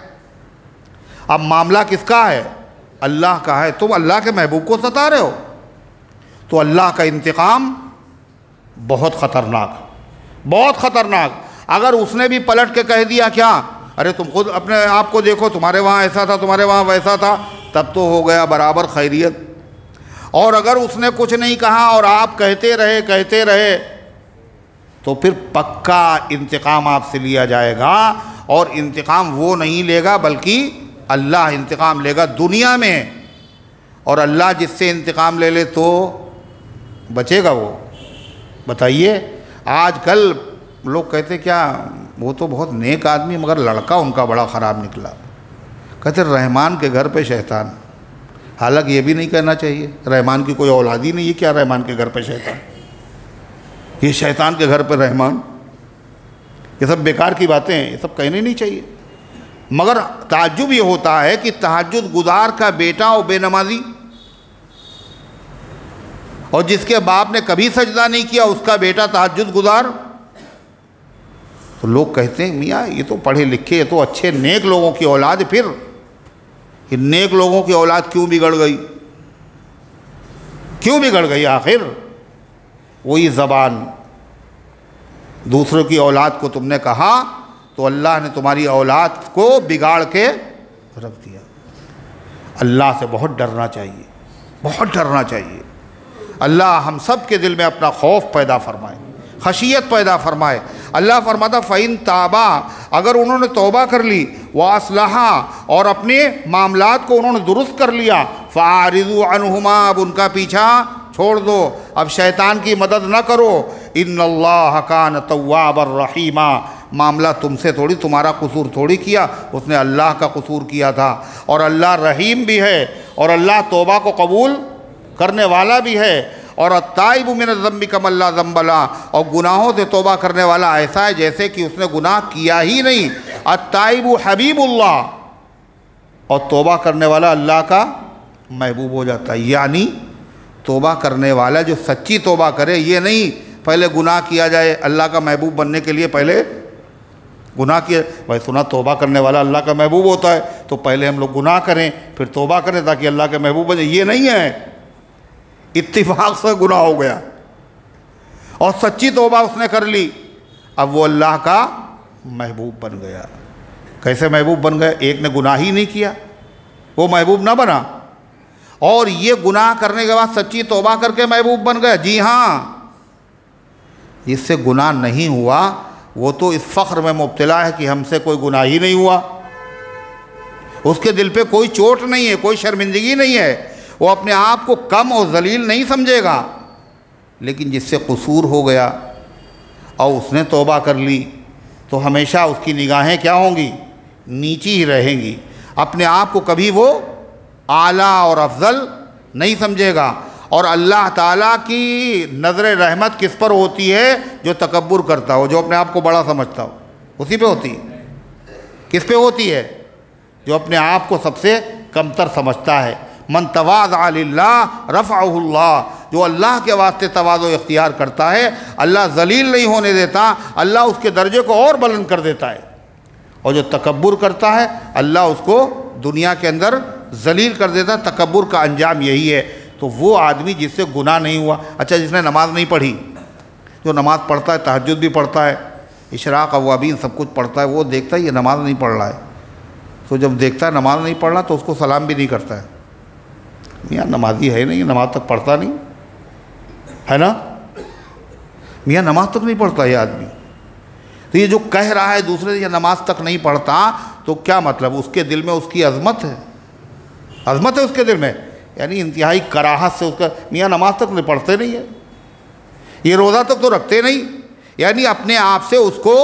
अब मामला किसका है? अल्लाह का है, तुम अल्लाह के महबूब को सता रहे हो, तो अल्लाह का इंतकाम बहुत ख़तरनाक, बहुत ख़तरनाक। अगर उसने भी पलट के कह दिया क्या, अरे तुम खुद अपने आप को देखो, तुम्हारे वहाँ ऐसा था, तुम्हारे वहाँ वैसा था, तब तो हो गया बराबर खैरियत। और अगर उसने कुछ नहीं कहा और आप कहते रहे तो फिर पक्का इंतकाम आपसे लिया जाएगा, और इंतकाम वो नहीं लेगा बल्कि अल्लाह इंतकाम लेगा दुनिया में। और अल्लाह जिससे इंतकाम ले ले तो बचेगा वो? बताइए। आजकल लोग कहते क्या, वो तो बहुत नेक आदमी मगर लड़का उनका बड़ा ख़राब निकला, कहते रहमान के घर पे शैतान। हालांकि ये भी नहीं कहना चाहिए, रहमान की कोई औलाद ही नहीं है, क्या रहमान के घर पे शैतान, ये शैतान के घर पे रहमान, ये सब बेकार की बातें हैं, ये सब कहने नहीं चाहिए। मगर ताज्जुब ये होता है कि तहज्जुद गुजार का बेटा और बेनमाजी, और जिसके बाप ने कभी सजदा नहीं किया उसका बेटा तहज्जुद गुजार, तो लोग कहते हैं मियाँ ये तो पढ़े लिखे, ये तो अच्छे नेक लोगों की औलाद, फिर ये नेक लोगों की औलाद क्यों बिगड़ गई, क्यों बिगड़ गई आखिर? वही ज़बान, दूसरों की औलाद को तुमने कहा तो अल्लाह ने तुम्हारी औलाद को बिगाड़ के रख दिया। अल्लाह से बहुत डरना चाहिए, बहुत डरना चाहिए। अल्लाह हम सब के दिल में अपना खौफ पैदा फरमाए, खशियत पैदा फरमाए। अल्लाह फरमाता फ़इन ताबा, अगर उन्होंने तौबा कर ली, व असलहा, और अपने मामलात को उन्होंने दुरुस्त कर लिया, फ़ारिज़ु अन्हुमा, अब उनका पीछा छोड़ दो, अब शैतान की मदद न करो। इन्नल्लाह कान तव्वाबर रहीमा, मामला तुमसे थोड़ी, तुम्हारा कसूर थोड़ी किया, उसने अल्लाह का कसूर किया था। और अल्लाह रहीम भी है, और अल्लाह तौबा को कबूल करने वाला भी है। और अत्ताइबु मिन ज़म्बि कमल्ला ज़म्बला, और गुनाहों से तौबा करने वाला ऐसा है जैसे कि उसने गुनाह किया ही नहीं। अत्ताइबु हबीबुल्लाह, और तौबा करने वाला अल्लाह का महबूब हो जाता है। यानी तौबा करने वाला जो सच्ची तौबा करे, ये नहीं पहले गुनाह किया जाए अल्लाह का महबूब बनने के लिए, पहले गुनाह किया। भाई सुना तौबा करने वाला अल्लाह का महबूब होता है, तो पहले हम लोग गुनाह करें फिर तौबा करें ताकि अल्लाह के महबूब बने, ये नहीं है। इत्तिफाक से गुनाह हो गया और सच्ची तौबा उसने कर ली, अब वो अल्लाह का महबूब बन गया। कैसे महबूब बन गया? एक ने गुनाह ही नहीं किया, वो महबूब ना बना, और ये गुनाह करने के बाद सच्ची तौबा करके महबूब बन गया। जी हाँ, जिससे गुनाह नहीं हुआ वो तो इस फ़ख्र में मुब्तला है कि हमसे कोई गुनाह ही नहीं हुआ, उसके दिल पे कोई चोट नहीं है, कोई शर्मिंदगी नहीं है, वो अपने आप को कम और जलील नहीं समझेगा। लेकिन जिससे कसूर हो गया और उसने तौबा कर ली, तो हमेशा उसकी निगाहें क्या होंगी? नीची ही रहेंगी। अपने आप को कभी वो आला और अफजल नहीं समझेगा। और अल्लाह ताला की नज़र रहमत किस पर होती है? जो तकब्बुर करता हो, जो अपने आप को बड़ा समझता हो, उसी पे होती है। किस पे होती है? जो अपने आप को सबसे कमतर समझता है। मन तवाज़अ लिल्लाह रफ़अहुल्लाह, जो अल्लाह के वास्ते तवाज़ो इख्तियार करता है, अल्लाह ज़लील नहीं होने देता, अल्लाह उसके दर्जे को और बुलंद कर देता है। और जो तकब्बुर करता है, अल्लाह उसको दुनिया के अंदर ज़लील कर देता है। तकब्बुर का अंजाम यही है। तो वो आदमी जिससे गुनाह नहीं हुआ, अच्छा जिसने नमाज़ नहीं पढ़ी, जो नमाज़ पढ़ता है, तहज्जुद भी पढ़ता है, इशराक़ अवाबीन सब कुछ पढ़ता है, वो देखता है ये नमाज़ नहीं पढ़ रहा है, तो जब देखता है नमाज़ नहीं पढ़ रहा तो उसको सलाम भी नहीं करता है। मियाँ नमाजी है नहीं, नमाज तक पढ़ता नहीं है ना, मियाँ नमाज तक नहीं पढ़ता ये आदमी। तो ये जो कह रहा है दूसरे ये नमाज तक नहीं पढ़ता, तो क्या मतलब? उसके दिल में उसकी अज़मत है, अज़मत है उसके दिल में, यानी इंतहाई कराहत से उसका मियाँ नमाज तक नहीं पढ़ते नहीं है, ये रोज़ा तक तो रखते नहीं, यानी अपने आप से उसको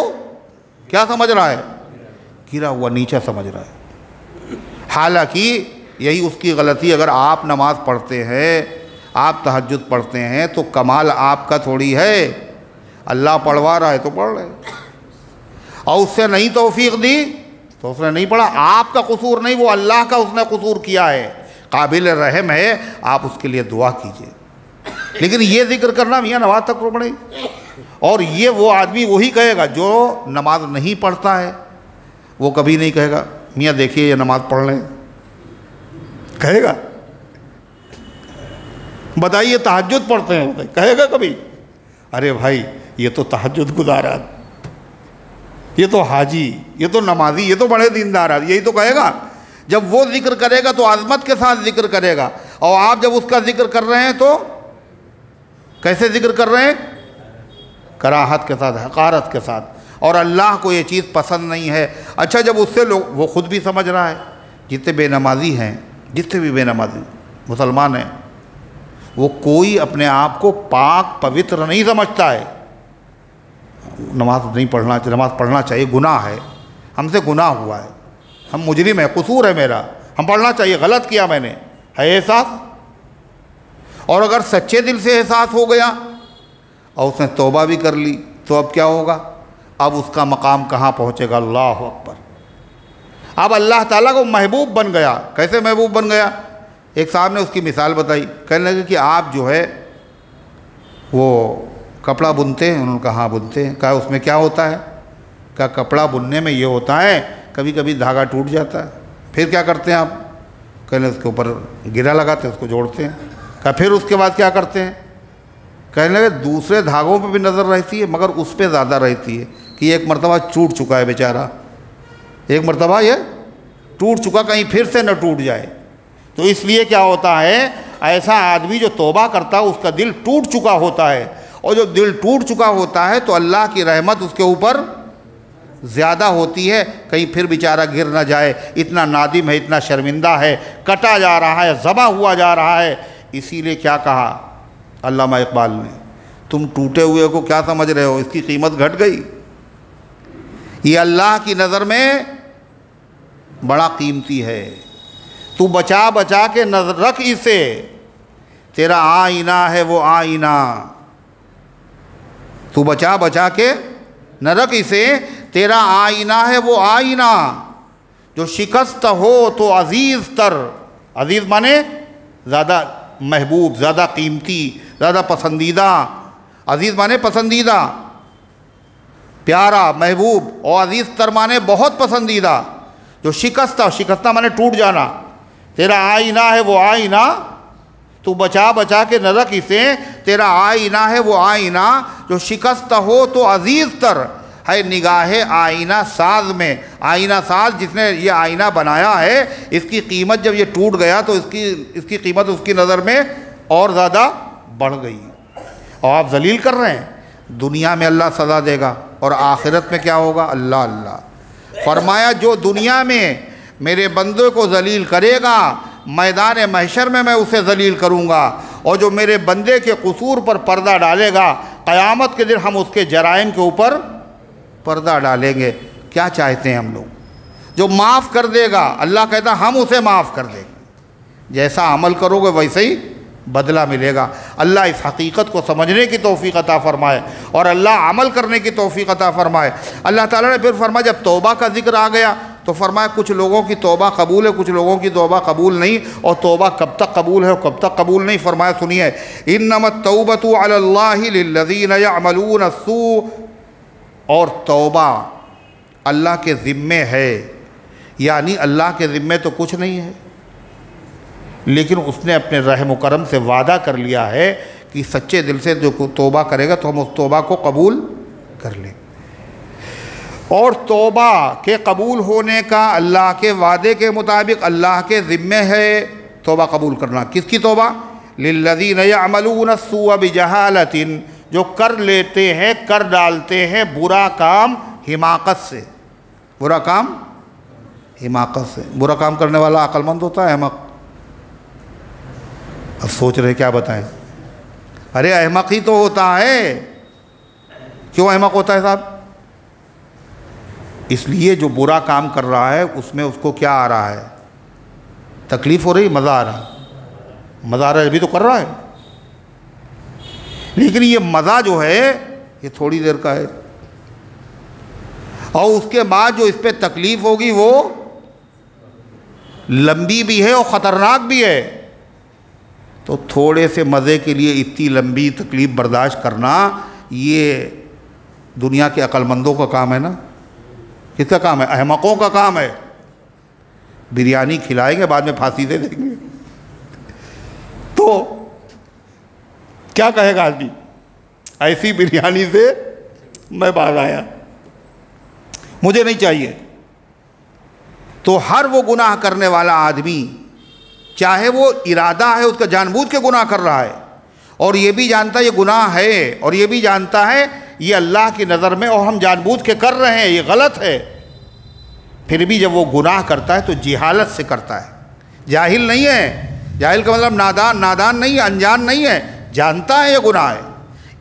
क्या समझ रहा है? गिरा हुआ, नीचा समझ रहा है। हालांकि यही उसकी गलती। अगर आप नमाज पढ़ते हैं, आप तहज्जुद पढ़ते हैं, तो कमाल आपका थोड़ी है, अल्लाह पढ़वा रहा है तो पढ़ रहे, और उससे नहीं तौफीक दी तो उसने नहीं पढ़ा। आपका कसूर नहीं, वो अल्लाह का उसने कसूर किया है, काबिल रहम है, आप उसके लिए दुआ कीजिए। लेकिन ये जिक्र करना मियाँ नमाज तक तो पढ़े, और ये वो आदमी वही कहेगा जो नमाज नहीं पढ़ता है, वो कभी नहीं कहेगा मियाँ देखिए ये नमाज पढ़ लें, कहेगा? बताइए तहज्जुद पढ़ते हैं, कहेगा कभी? अरे भाई ये तो तहज्जुद गुजारा, ये तो हाजी, ये तो नमाजी, ये तो बड़े दीनदार है, यही तो कहेगा। जब वो जिक्र करेगा तो आज़मत के साथ जिक्र करेगा, और आप जब उसका जिक्र कर रहे हैं तो कैसे जिक्र कर रहे हैं? कराहत के साथ, हकारत के साथ। और अल्लाह को ये चीज़ पसंद नहीं है। अच्छा जब उससे लोग, वो खुद भी समझ रहा है, जितने बेनमाजी हैं, जितने भी बेनमाजी मुसलमान हैं, वो कोई अपने आप को पाक पवित्र नहीं समझता है। नमाज नहीं पढ़ना, नमाज पढ़ना चाहिए, गुनाह है, हमसे गुनाह हुआ है, हम मुजरिम है, कसूर है मेरा, हम पढ़ना चाहिए, गलत किया मैंने, है एहसास। और अगर सच्चे दिल से एहसास हो गया और उसने तौबा भी कर ली, तो अब क्या होगा? अब उसका मकाम कहाँ पहुँचेगा? अल्लाह अकबर। अब अल्लाह ताला को महबूब बन गया। कैसे महबूब बन गया? एक साहब ने उसकी मिसाल बताई, कहने लगे कि आप जो है वो कपड़ा बुनते हैं। उन्होंने कहा हाँ बुनते हैं। कहा उसमें क्या होता है? का कपड़ा बुनने में ये होता है, कभी कभी धागा टूट जाता है, फिर क्या करते हैं आप? कहने उसके ऊपर गिरा लगाते हैं, उसको जोड़ते हैं। क्या फिर उसके बाद क्या करते हैं? कहने लगे दूसरे धागों पे भी नज़र रहती है, मगर उस पर ज़्यादा रहती है कि एक मरतबा टूट चुका है बेचारा, एक मरतबा ये टूट चुका, कहीं फिर से न टूट जाए। तो इसलिए क्या होता है, ऐसा आदमी जो तौबा करता है उसका दिल टूट चुका होता है, और जो दिल टूट चुका होता है तो अल्लाह की रहमत उसके ऊपर ज़्यादा होती है, कहीं फिर बेचारा गिर ना जाए, इतना नादिम है, इतना शर्मिंदा है, कटा जा रहा है, ज़बा हुआ जा रहा है। इसीलिए क्या कहा अल्लामा इकबाल ने, तुम टूटे हुए को क्या समझ रहे हो, इसकी कीमत घट गई। ये अल्लाह की नज़र में बड़ा कीमती है, तू बचा बचा के नजर रख इसे, तेरा आईना है वो आईना, तू बचा बचा के न रख इसे, तेरा आईना है वो आईना, जो शिकस्त हो तो अजीज़ तर, अजीज़ माने ज़्यादा महबूब, ज़्यादा कीमती, ज़्यादा पसंदीदा, अजीज़ माने पसंदीदा, प्यारा, महबूब, और अजीज़ तर माने बहुत पसंदीदा। जो शिकस्ता, शिकस्ता माने टूट जाना, तेरा आईना है वो आईना, तू बचा बचा के न रख इसे, तेरा आईना है वो आईना, जो शिकस्त हो तो अजीज़ तर है निगाह आईना साज में। आईना साज जिसने ये आईना बनाया है, इसकी कीमत जब ये टूट गया तो इसकी कीमत उसकी नज़र में और ज़्यादा बढ़ गई। और आप जलील कर रहे हैं, दुनिया में अल्लाह सज़ा देगा और आखिरत में क्या होगा? अल्लाह अल्लाह फरमाया, जो दुनिया में मेरे बंदे को जलील करेगा, मैदान महशर में मैं उसे जलील करूँगा, और जो मेरे बंदे के कसूर पर पर्दा डालेगा, क़यामत के दिन हम उसके जराइम के ऊपर पर्दा डालेंगे। क्या चाहते हैं हम लोग? जो माफ़ कर देगा, अल्लाह कहता हम उसे माफ़ कर देंगे, जैसा अमल करोगे वैसे ही बदला मिलेगा। अल्लाह इस हकीकत को समझने की तौफीक अता फ़रमाए और अल्लाह अमल करने की तौफीक अता फ़रमाए। अल्लाह ताला ने फिर फरमाया, जब तौबा का जिक्र आ गया तो फरमाया कुछ लोगों की तौबा कबूल है, कुछ लोगों की तौबा कबूल नहीं, और तौबा कब तक कबूल है और कब तक कबूल नहीं। फरमाया सुनिए, इन्नमत तौबतु अलल्लाहि लिल्लज़ीना यअमलून अस्सू, और तौबा अल्लाह के ज़िम्मे है, यानी अल्लाह के ज़िम्मे तो कुछ नहीं है, लेकिन उसने अपने रहम करम से वादा कर लिया है कि सच्चे दिल से जो तौबा करेगा तो हम उस तौबा को कबूल कर लें। और तौबा के कबूल होने का अल्लाह के वादे के मुताबिक अल्लाह के ज़िम्मे है तौबा कबूल करना। किसकी तौबा? लिल्लज़ीना यअमलून अस्सूअ बिजहालतिन, जो कर लेते हैं, कर डालते हैं बुरा काम हिमाकत से। बुरा काम हिमाकत से। बुरा काम करने वाला अक्लमंद होता है, अहमक? अब सोच रहे क्या बताएं? अरे अहमक ही तो होता है। क्यों अहमक होता है साहब? इसलिए जो बुरा काम कर रहा है उसमें उसको क्या आ रहा है? तकलीफ़ हो रही, मज़ा आ रहा है। मज़ा आ रहा है अभी तो कर रहा है, लेकिन ये मज़ा जो है ये थोड़ी देर का है, और उसके बाद जो इस पर तकलीफ़ होगी वो लंबी भी है और ख़तरनाक भी है। तो थोड़े से मज़े के लिए इतनी लंबी तकलीफ़ बर्दाश्त करना, ये दुनिया के अक्लमंदों का काम है ना। किसका काम है? अहमकों का काम है। बिरयानी खिलाएंगे, बाद में फांसी दे देंगे, तो क्या कहेगा आदमी? ऐसी बिरयानी से मैं बाहर आया, मुझे नहीं चाहिए। तो हर वो गुनाह करने वाला आदमी, चाहे वो इरादा है उसका जानबूझ के गुनाह कर रहा है, और ये भी जानता है ये गुनाह है, और ये भी जानता है ये अल्लाह की नज़र में और हम जानबूझ के कर रहे हैं, ये गलत है, फिर भी जब वो गुनाह करता है तो जिहालत से करता है। जाहिल नहीं है, जाहिल का मतलब नादान, नादान नहीं है, अनजान नहीं है, जानता है ये गुनाह है,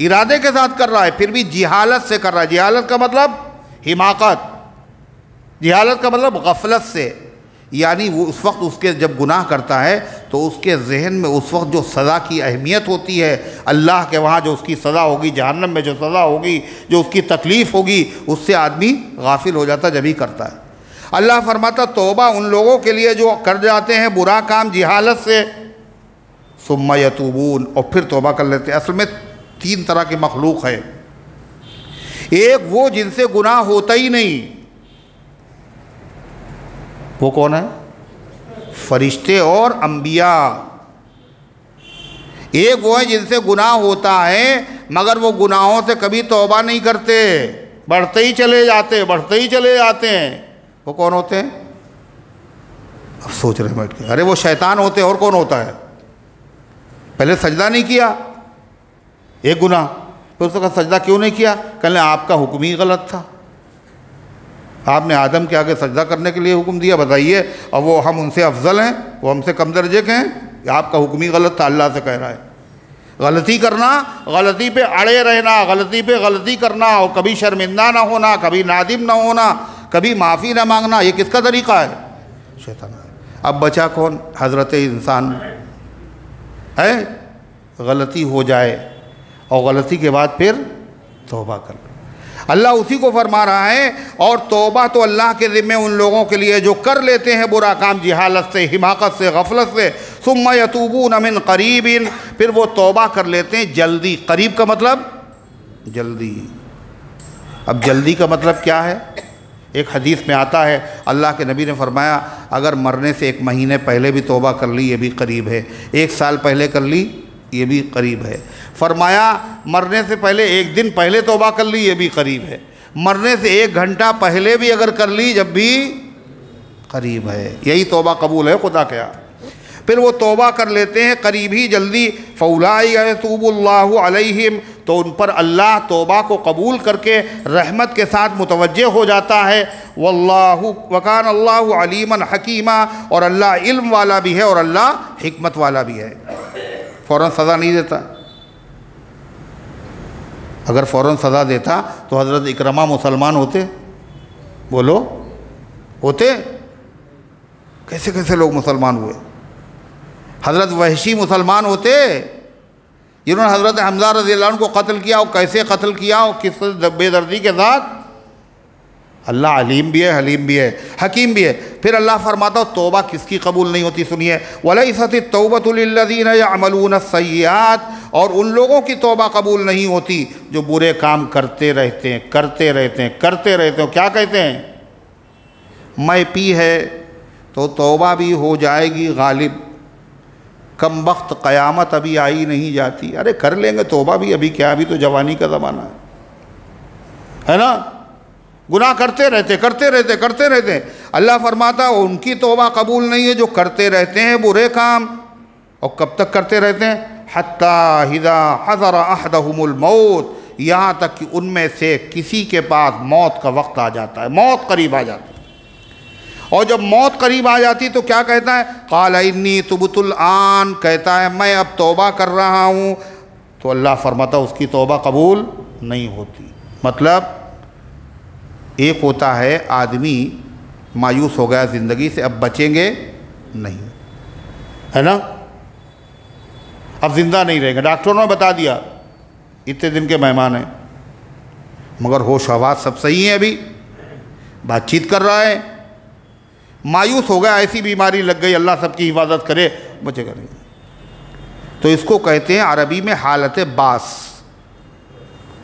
इरादे के साथ कर रहा है, फिर भी जिहालत से कर रहा है। जिहालत का मतलब हिमाकत, जिहालत का मतलब गफलत से, यानी वो उस वक्त उसके जब गुनाह करता है तो उसके जहन में उस वक्त जो सज़ा की अहमियत होती है, अल्लाह के वहाँ जो उसकी सज़ा होगी, जहन्नम में जो सज़ा होगी, जो उसकी तकलीफ़ होगी, उससे आदमी गाफिल हो जाता जब ही करता है। अल्लाह फरमाता तौबा उन लोगों के लिए जो कर जाते हैं बुरा काम जिहालत से, सुम्मा यतूबून, और फिर तौबा कर लेते हैं। असल में तीन तरह की मखलूक है। एक वो जिनसे गुनाह होता ही नहीं, वो कौन है? फरिश्ते और अंबिया। एक वो है जिनसे गुनाह होता है मगर वो गुनाहों से कभी तौबा नहीं करते, बढ़ते ही चले जाते, बढ़ते ही चले जाते हैं। वो कौन होते हैं? अब सोच रहे बैठ के, अरे वो शैतान होते हैं। और कौन होता है? पहले सजदा नहीं किया, एक गुनाह, फिर उसका सजदा क्यों नहीं किया? कहने आपका हुक्म ही गलत था, आपने आदम के आगे सजदा करने के लिए हुक्म दिया, बताइए। और वो हम उनसे अफजल हैं, वो हमसे कम दर्जे के हैं? आपका हुक्म ही गलत था, अल्लाह से कह रहा है। गलती करना, गलती पे अड़े रहना, गलती पे गलती करना, और कभी शर्मिंदा ना होना, कभी नादिम ना होना, कभी माफ़ी ना मांगना, ये किसका तरीक़ा है? शैतान। अब बचा कौन? हज़रत इंसान है। गलती हो जाए और गलती के बाद फिर तौबा कर लो। अल्लाह उसी को फरमा रहा है। और तौबा तो अल्लाह के ज़िम्मे उन लोगों के लिए जो कर लेते हैं बुरा काम जिहालत से, हिमाकत से, गफलत से। सुम्मा यतूबून मिन करीबिन, फिर वो तौबा कर लेते हैं जल्दी। करीब का मतलब जल्दी। अब जल्दी का मतलब क्या है? एक हदीस में आता है, अल्लाह के नबी ने फरमाया, अगर मरने से 1 महीने पहले भी तौबा कर ली ये भी करीब है, 1 साल पहले कर ली ये भी करीब है। फरमाया मरने से पहले 1 दिन पहले तौबा कर ली ये भी करीब है, मरने से 1 घंटा पहले भी अगर कर ली जब भी करीब है। यही तौबा कबूल है खुदा के यहाँ। फिर वो तौबा कर लेते हैं करीब ही, जल्दी। फ़ौलाई यतूबुल्लाहु अलैहिम, तो उन पर अल्लाह तौबा को कबूल करके रहमत के साथ मुतवज्जे हो जाता है। वल्लाहु वकान अल्लाहु अलीमन हकीमा, और अल्लाह इल्म वाला भी है और अल्लाह हिकमत वाला भी है। फ़ौरन सज़ा नहीं देता। अगर फ़ौरन सज़ा देता तो हज़रत इकरमा मुसलमान होते? बोलो, होते? कैसे कैसे लोग मुसलमान हुए। हज़रत वहशी मुसलमान होते जिन्होंने हज़रत हमज़ा रज़ियल्लाहु अन्हु को कत्ल किया, और कैसे कत्ल किया और किस बेदर्दी के साथ। अल्लाह अलीम भी है, हलीम भी है, हकीम भी है। फिर अल्लाह फरमाता हो तौबा किसकी कबूल नहीं होती? सुनिए, वलैसतित तौबतु लिल्लज़ीना यअमलूना सय्यात, और उन लोगों की तौबा कबूल नहीं होती जो बुरे काम करते रहते हैं, करते रहते हैं, करते रहते हैं। क्या कहते हैं? मैं पी है तो तौबा भी हो जाएगी गालिब, कम वक्त क़यामत अभी आई नहीं जाती। अरे कर लेंगे तौबा भी, अभी क्या, अभी तो जवानी का ज़माना है ना। गुनाह करते रहते, करते रहते, करते रहते। अल्लाह फरमाता उनकी तौबा कबूल नहीं है जो करते रहते हैं बुरे काम। और कब तक करते रहते हैं? हत्ता इज़ा हज़र अहदहुमुल मौत, यहाँ तक कि उनमें से किसी के पास मौत का वक्त आ जाता है, मौत करीब आ जाती है। और जब मौत करीब आ जाती तो क्या कहता है? क़ाल इन्नी तुबतुल आन, कहता है मैं अब तौबा कर रहा हूँ। तो अल्लाह फरमाता उसकी तौबा कबूल नहीं होती। मतलब एक होता है आदमी मायूस हो गया ज़िंदगी से, अब बचेंगे नहीं, है ना, अब ज़िंदा नहीं रहेंगे। डॉक्टरों ने बता दिया इतने दिन के मेहमान हैं, मगर होश हवास सब सही है, अभी बातचीत कर रहा है, मायूस हो गया, ऐसी बीमारी लग गई, अल्लाह सबकी हिफाजत करे, बचेगा नहीं। तो इसको कहते हैं अरबी में हालत बास।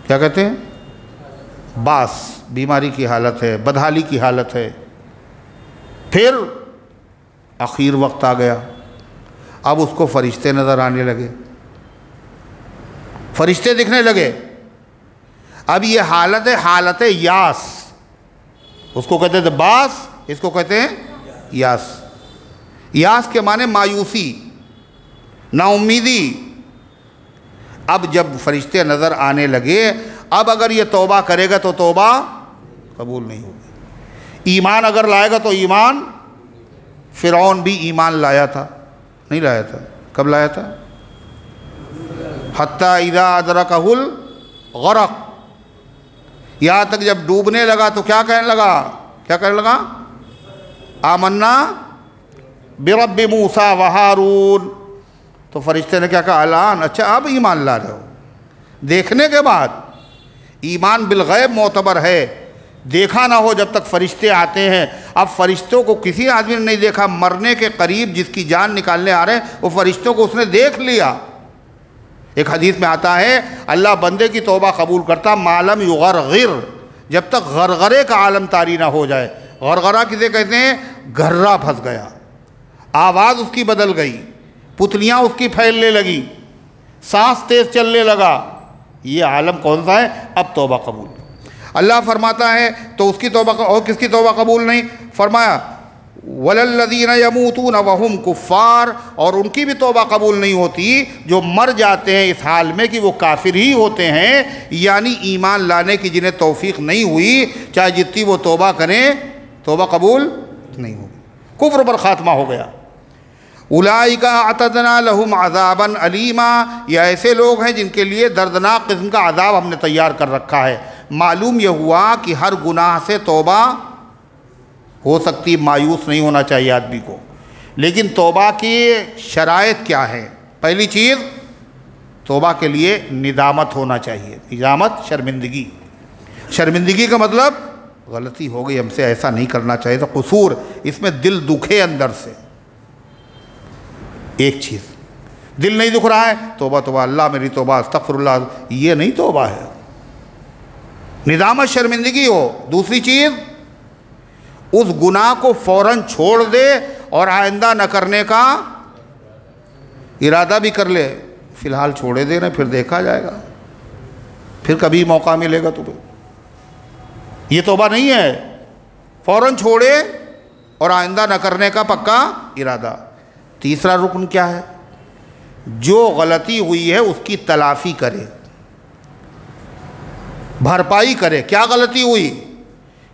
क्या कहते हैं? बास, बीमारी की हालत है, बदहाली की हालत है। फिर आखिर वक्त आ गया, अब उसको फरिश्ते नज़र आने लगे, फरिश्ते दिखने लगे। अब ये हालत है, हालत यास। उसको कहते थे बास, इसको कहते हैं यास। यास के माने मायूसी, नाउम्मीदी। अब जब फरिश्ते नज़र आने लगे, अब अगर ये तौबा करेगा तो तौबा कबूल नहीं होगी। ईमान अगर लाएगा तो ईमान, फ़िरौन भी ईमान लाया था, नहीं लाया था? कब लाया था? हत्ता इज़ा अदरकहुल गरक, यहाँ तक जब डूबने लगा तो क्या कहने लगा? क्या कहने लगा? आमन्ना बिरब्बि मूसा व हारून। तो फरिश्ते ने क्या कहा? अलान, अच्छा अब ईमान ला रहे हो। देखने के बाद ईमान बिलगैब मोतबर है, देखा ना हो जब तक फरिश्ते आते हैं। अब फरिश्तों को किसी आदमी ने नहीं देखा, मरने के करीब जिसकी जान निकालने आ रहे हैं वो फरिश्तों को उसने देख लिया, एक हदीस में आता है अल्लाह बंदे की तौबा कबूल करता मालम युगरगिर, जब तक गरगरे का आलम तारी ना हो जाए। गरगरा किसे कहते हैं? घर्रा फंस गया, आवाज़ उसकी बदल गई, पुतलियाँ उसकी फैलने लगी, सांस तेज चलने लगा, ये आलम कौन सा है? अब तौबा कबूल। अल्लाह फरमाता है तो उसकी तौबा, और किसकी तौबा कबूल नहीं? फरमाया वलल्लज़ीना यमूतून वहुम कुफ़ार, और उनकी भी तौबा कबूल नहीं होती जो मर जाते हैं इस हाल में कि वो काफिर ही होते हैं, यानी ईमान लाने की जिन्हें तौफीक नहीं हुई, चाहे जितनी वो तौबा करें तौबा कबूल नहीं होगी, कुफ्र पर ख़ात्मा हो गया। उलाइका अतदना लहुम अज़ाबन अलीमा, ये ऐसे लोग हैं जिनके लिए दर्दनाक किस्म का अज़ाब हमने तैयार कर रखा है। मालूम यह हुआ कि हर गुनाह से तौबा हो सकती, मायूस नहीं होना चाहिए आदमी को, लेकिन तौबा की शराइत क्या है? पहली चीज़, तौबा के लिए निदामत होना चाहिए। निदामत शर्मिंदगी, शर्मिंदगी का मतलब गलती हो गई हमसे, ऐसा नहीं करना चाहिए, तो कसूर, इसमें दिल दुखे अंदर से। एक चीज़, दिल नहीं दुख रहा है, तौबा तौबा, अल्लाह मेरी तौबा, अस्तगफिरुल्लाह, ये नहीं तौबा है, निदामत शर्मिंदगी हो। दूसरी चीज़, उस गुनाह को फ़ौरन छोड़ दे और आइंदा न करने का इरादा भी कर ले। फ़िलहाल छोड़े दे ना, फिर देखा जाएगा, फिर कभी मौका मिलेगा तुम्हें, ये तौबा नहीं है। फ़ौरन छोड़े और आइंदा न करने का पक्का इरादा। तीसरा रुकन क्या है? जो गलती हुई है उसकी तलाफ़ी करे, भरपाई करे। क्या गलती हुई?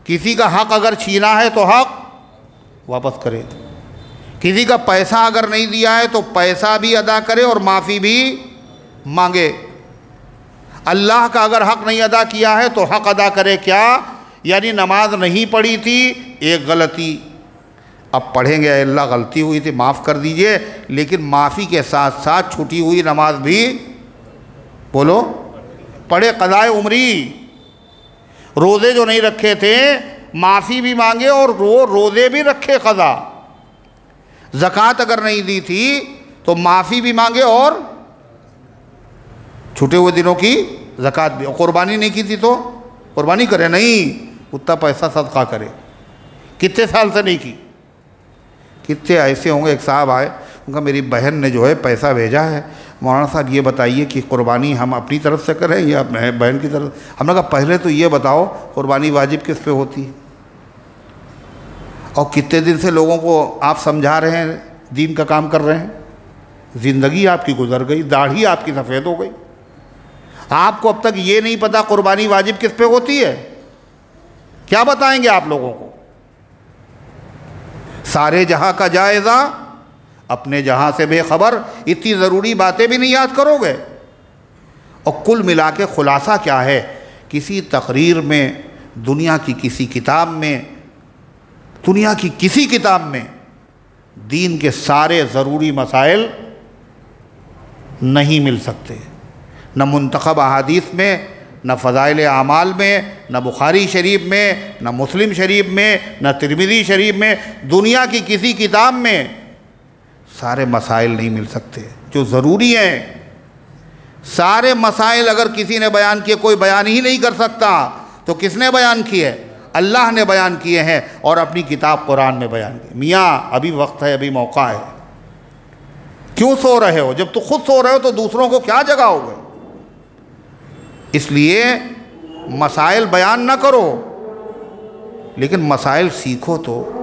किसी का हक अगर छीना है तो हक वापस करे, किसी का पैसा अगर नहीं दिया है तो पैसा भी अदा करे और माफ़ी भी मांगे। अल्लाह का अगर हक नहीं अदा किया है तो हक अदा करे। क्या? यानी नमाज नहीं पढ़ी थी, एक गलती, अब पढ़ेंगे, अल्लाह गलती हुई थी माफ़ कर दीजिए, लेकिन माफ़ी के साथ साथ छूटी हुई नमाज भी बोलो पढ़े। क़ज़ाए उम्री, रोज़े जो नहीं रखे थे माफ़ी भी मांगे और रोज़े भी रखे क़ज़ा। ज़कात अगर नहीं दी थी तो माफ़ी भी मांगे और छूटे हुए दिनों की ज़कात भी। और क़ुरबानी नहीं की थी तो क़ुरबानी करे, नहीं उतना पैसा सदका करे। कितने साल से नहीं की? कितने ऐसे होंगे, एक साहब आए, उनका मेरी बहन ने जो है पैसा भेजा है, मौलाना साहब ये बताइए कि क़ुरबानी हम अपनी तरफ से करें या अपने बहन की तरफ? हमने कहा पहले तो ये बताओ क़ुरबानी वाजिब किस पे होती है, और कितने दिन से लोगों को आप समझा रहे हैं, दीन का काम कर रहे हैं, ज़िंदगी आपकी गुजर गई, दाढ़ी आपकी सफ़ेद हो गई, आपको अब तक ये नहीं पता क़ुरबानी वाजिब किस पे होती है? क्या बताएंगे आप लोगों को? सारे जहां का जायज़ा, अपने जहां से बेखबर, इतनी ज़रूरी बातें भी नहीं याद करोगे। और कुल मिला के ख़ुलासा क्या है? किसी तकरीर में, दुनिया की किसी किताब में, दुनिया की किसी किताब में दीन के सारे ज़रूरी मसाइल नहीं मिल सकते, न मुंतखब अहादीस में, न फ़ज़ाइल आमाल में, न बुखारी शरीफ में, न मुस्लिम शरीफ में, न तिरमिज़ी शरीफ में, दुनिया की किसी किताब में सारे मसाइल नहीं मिल सकते जो ज़रूरी हैं। सारे मसाइल अगर किसी ने बयान किए, कोई बयान ही नहीं कर सकता, तो किसने बयान किए? अल्लाह ने बयान किए हैं और अपनी किताब कुरान में बयान किए। मियाँ अभी वक्त है, अभी मौका है, क्यों सो रहे हो? जब तो खुद सो रहे हो तो दूसरों को क्या जगाओगे? इसलिए मसाइल बयान ना करो, लेकिन मसाइल सीखो। तो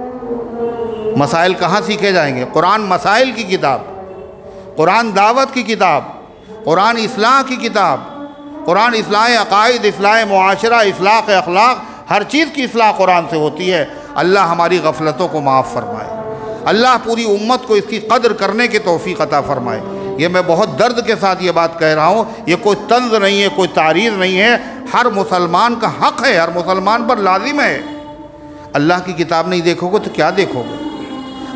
मसाइल कहाँ सीखे जाएंगे? कुरान मसाइल की किताब, कुरान दावत की किताब, कुरान इस्लाह की किताब, कुरान इस्लाह अक़ाइद, इस्लाह मुआशरा, इस्लाह अखलाक, हर चीज़ की इस्लाह कुरान से होती है। अल्लाह हमारी गफलतों को माफ़ फरमाए, अल्लाह पूरी उम्मत को इसकी कदर करने की तौफ़ीक़ अता फरमाए। ये मैं बहुत दर्द के साथ ये बात कह रहा हूँ, ये कोई तंज़ नहीं है, कोई तारीज़ नहीं है, हर मुसलमान का हक़ है, हर मुसलमान पर लाजिम है। अल्लाह की किताब नहीं देखोगे तो क्या देखोगे?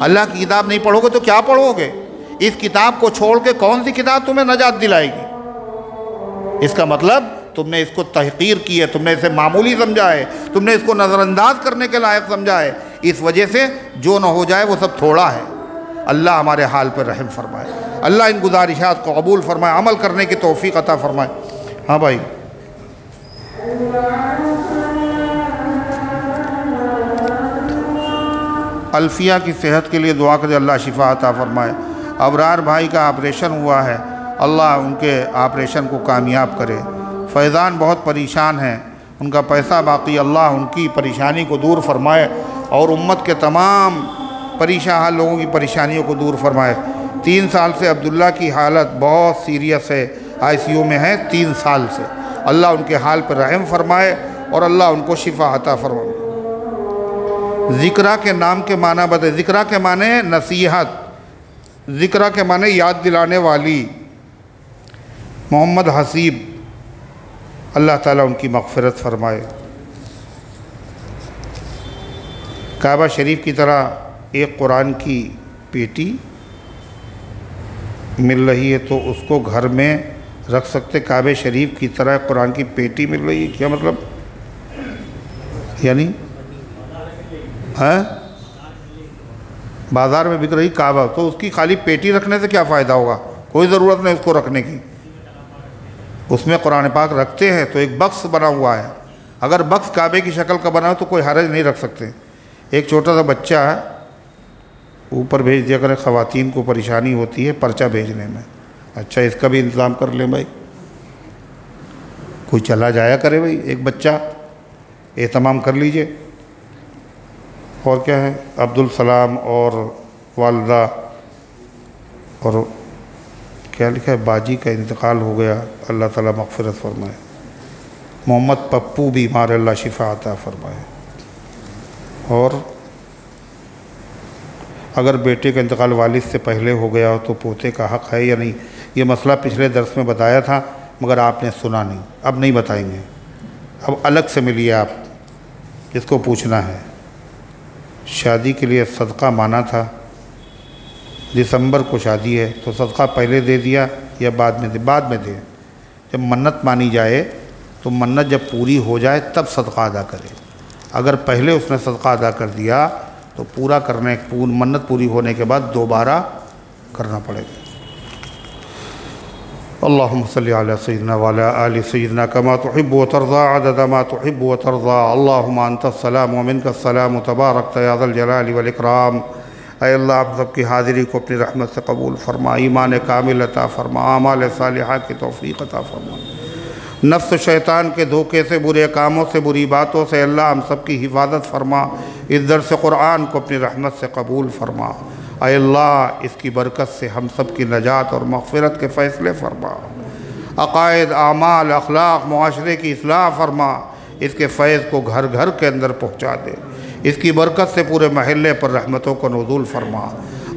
अल्लाह की किताब नहीं पढ़ोगे तो क्या पढ़ोगे? इस किताब को छोड़ के कौन सी किताब तुम्हें नजात दिलाएगी? इसका मतलब तुमने इसको तहक़ीर की है, तुमने इसे मामूली समझा है, तुमने इसको नज़रअंदाज करने के लायक समझा है। इस वजह से जो न हो जाए वो सब थोड़ा है। अल्लाह हमारे हाल पर रहम फरमाए। अल्लाह इन गुजारिशात को कबूल फरमाए, अमल करने की तौफीक अता फरमाए। हाँ भाई, अल्फिया की सेहत के लिए दुआ करें, अल्लाह शिफा अता फरमाए। अबरार भाई का ऑपरेशन हुआ है, अल्लाह उनके ऑपरेशन को कामयाब करे। फैज़ान बहुत परेशान हैं, उनका पैसा बाकी, अल्लाह उनकी परेशानी को दूर फरमाए और उम्मत के तमाम परेशान लोगों की परेशानियों को दूर फरमाए। 3 साल से अब्दुल्ला की हालत बहुत सीरियस है, ICU में है 3 साल से। अल्लाह उनके हाल पर रहम फरमाए और अल्लाह उनको शिफा अता फरमाए। ज़िक्रा के नाम के माना बताए। ज़िक्रा के माने नसीहत, ज़िक्रा के माने याद दिलाने वाली। मोहम्मद हसीब, अल्लाह ताला उनकी मग़फ़िरत फरमाए। काबा शरीफ की तरह एक कुरान की पेटी मिल रही है तो उसको घर में रख सकते। काबे शरीफ की तरह कुरान की पेटी मिल रही है, क्या मतलब? यानी है बाज़ार में बिक रही काबा, तो उसकी खाली पेटी रखने से क्या फ़ायदा होगा? कोई ज़रूरत नहीं उसको रखने की। उसमें कुरान पाक रखते हैं तो एक बक्स बना हुआ है, अगर बक्स काबे की शक्ल का बना हो तो कोई हरज नहीं रख सकते। एक छोटा सा बच्चा है, ऊपर भेज दिया करें, ख़वातीन को परेशानी होती है पर्चा भेजने में। अच्छा, इसका भी इंतज़ाम कर लें भाई, कोई चला जाया करे भाई, एक बच्चा एहतमाम कर लीजिए। और क्या है, अब्दुल सलाम और वालदा और क्या लिखा है, बाजी का इंतकाल हो गया, अल्लाह ताला मग़फ़िरत फरमाए। मोहम्मद पप्पू बीमार, अल्लाह शिफा अता फरमाए। और अगर बेटे का इंतकाल वालिद से पहले हो गया हो तो पोते का हक़ है या नहीं? ये मसला पिछले दर्स में बताया था मगर आपने सुना नहीं, अब नहीं बताएंगे, अब अलग से मिलिए आप जिसको पूछना है। शादी के लिए सदका माना था, दिसंबर को शादी है तो सदका पहले दे दिया या बाद में दे? बाद में दे। जब मन्नत मानी जाए तो मन्नत जब पूरी हो जाए तब सदका अदा करे। अगर पहले उसने सदका अदा कर दिया तो पूरा करने मन्नत पूरी होने के बाद दोबारा करना पड़ेगा। अल्लाहुम्मा सल्ली अला सय्यिदिना व अला आलि सय्यिदिना कमा तुहिब्बु व तर्ज़ा अदद मा तुहिब्बु व तर्ज़ा। अल्लाहुम्मा अंतस्सलाम व मिनकस्सलाम तबारकत या ज़ल जलालि वल इकराम। ऐ अल्लाह, आप सबकी हाज़िरी को अपनी रहमत से कबूल फरमा, ईमान कामिल अता फरमा, आमाल सालिहा की तौफ़ीक़ अता फरमा। नफ्स शैतान के धोखे से, बुरे कामों से, बुरी बातों से अल्लाह हम सब की हिफाजत फरमा। इस दर्स कुरान को अपनी रहमत से कबूल फरमा। ऐ अल्लाह, इसकी बरकत से हम सब की नजात और मग़फ़िरत के फ़ैसले फरमा। अक़ायद, आमाल, अखलाक, मुआशरे की इस्लाह फरमा। इसके फैज़ को घर घर के अंदर पहुँचा दे। इसकी बरकत से पूरे महल्ले पर रहमतों को नुज़ूल फरमा।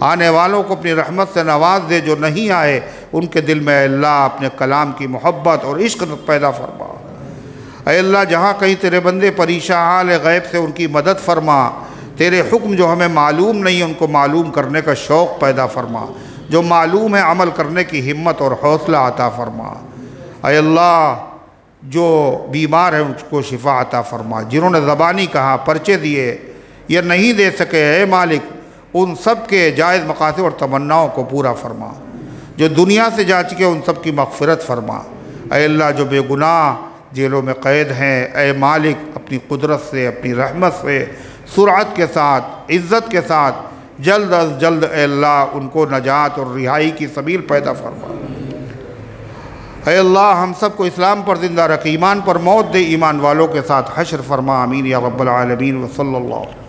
आने वालों को अपनी रहमत से नवाज दे, जो नहीं आए उनके दिल में अल्लाह अपने कलाम की मोहब्बत और इश्क़ पैदा फरमा। ऐ अल्लाह, जहाँ कहीं तेरे बंदे परेशान हाल गैब से उनकी मदद फरमा। तेरे हुक्म जो हमें मालूम नहीं है उनको मालूम करने का शौक़ पैदा फरमा। जो मालूम है अमल करने की हिम्मत और हौसला अता फरमा। ऐ अल्लाह, जो बीमार है उनको शिफा अता फरमा। जिन्होंने ज़बानी कहा, पर्चे दिए या नहीं दे सके, ऐ मालिक उन सब के जायज़ मकासद और तमन्नाओं को पूरा फरमा। जो दुनिया से जा चुके उन सब की मग़फ़िरत फरमा। ऐ अल्लाह, जो बेगुनाह जेलों में क़ैद हैं, ऐ मालिक अपनी कुदरत से, अपनी रहमत से, सुरअत के साथ, इज़्ज़त के साथ जल्द अज़ जल्द ऐ अल्लाह उनको नजात और रिहाई की सबील पैदा फरमा। ऐ अल्लाह, हम सब को इस्लाम पर ज़िंदा रख, ईमान पर मौत दे, ईमान वालों के साथ हश्र फरमा। आमीन या रब्बल आलमीन व सल्लल्लाहु।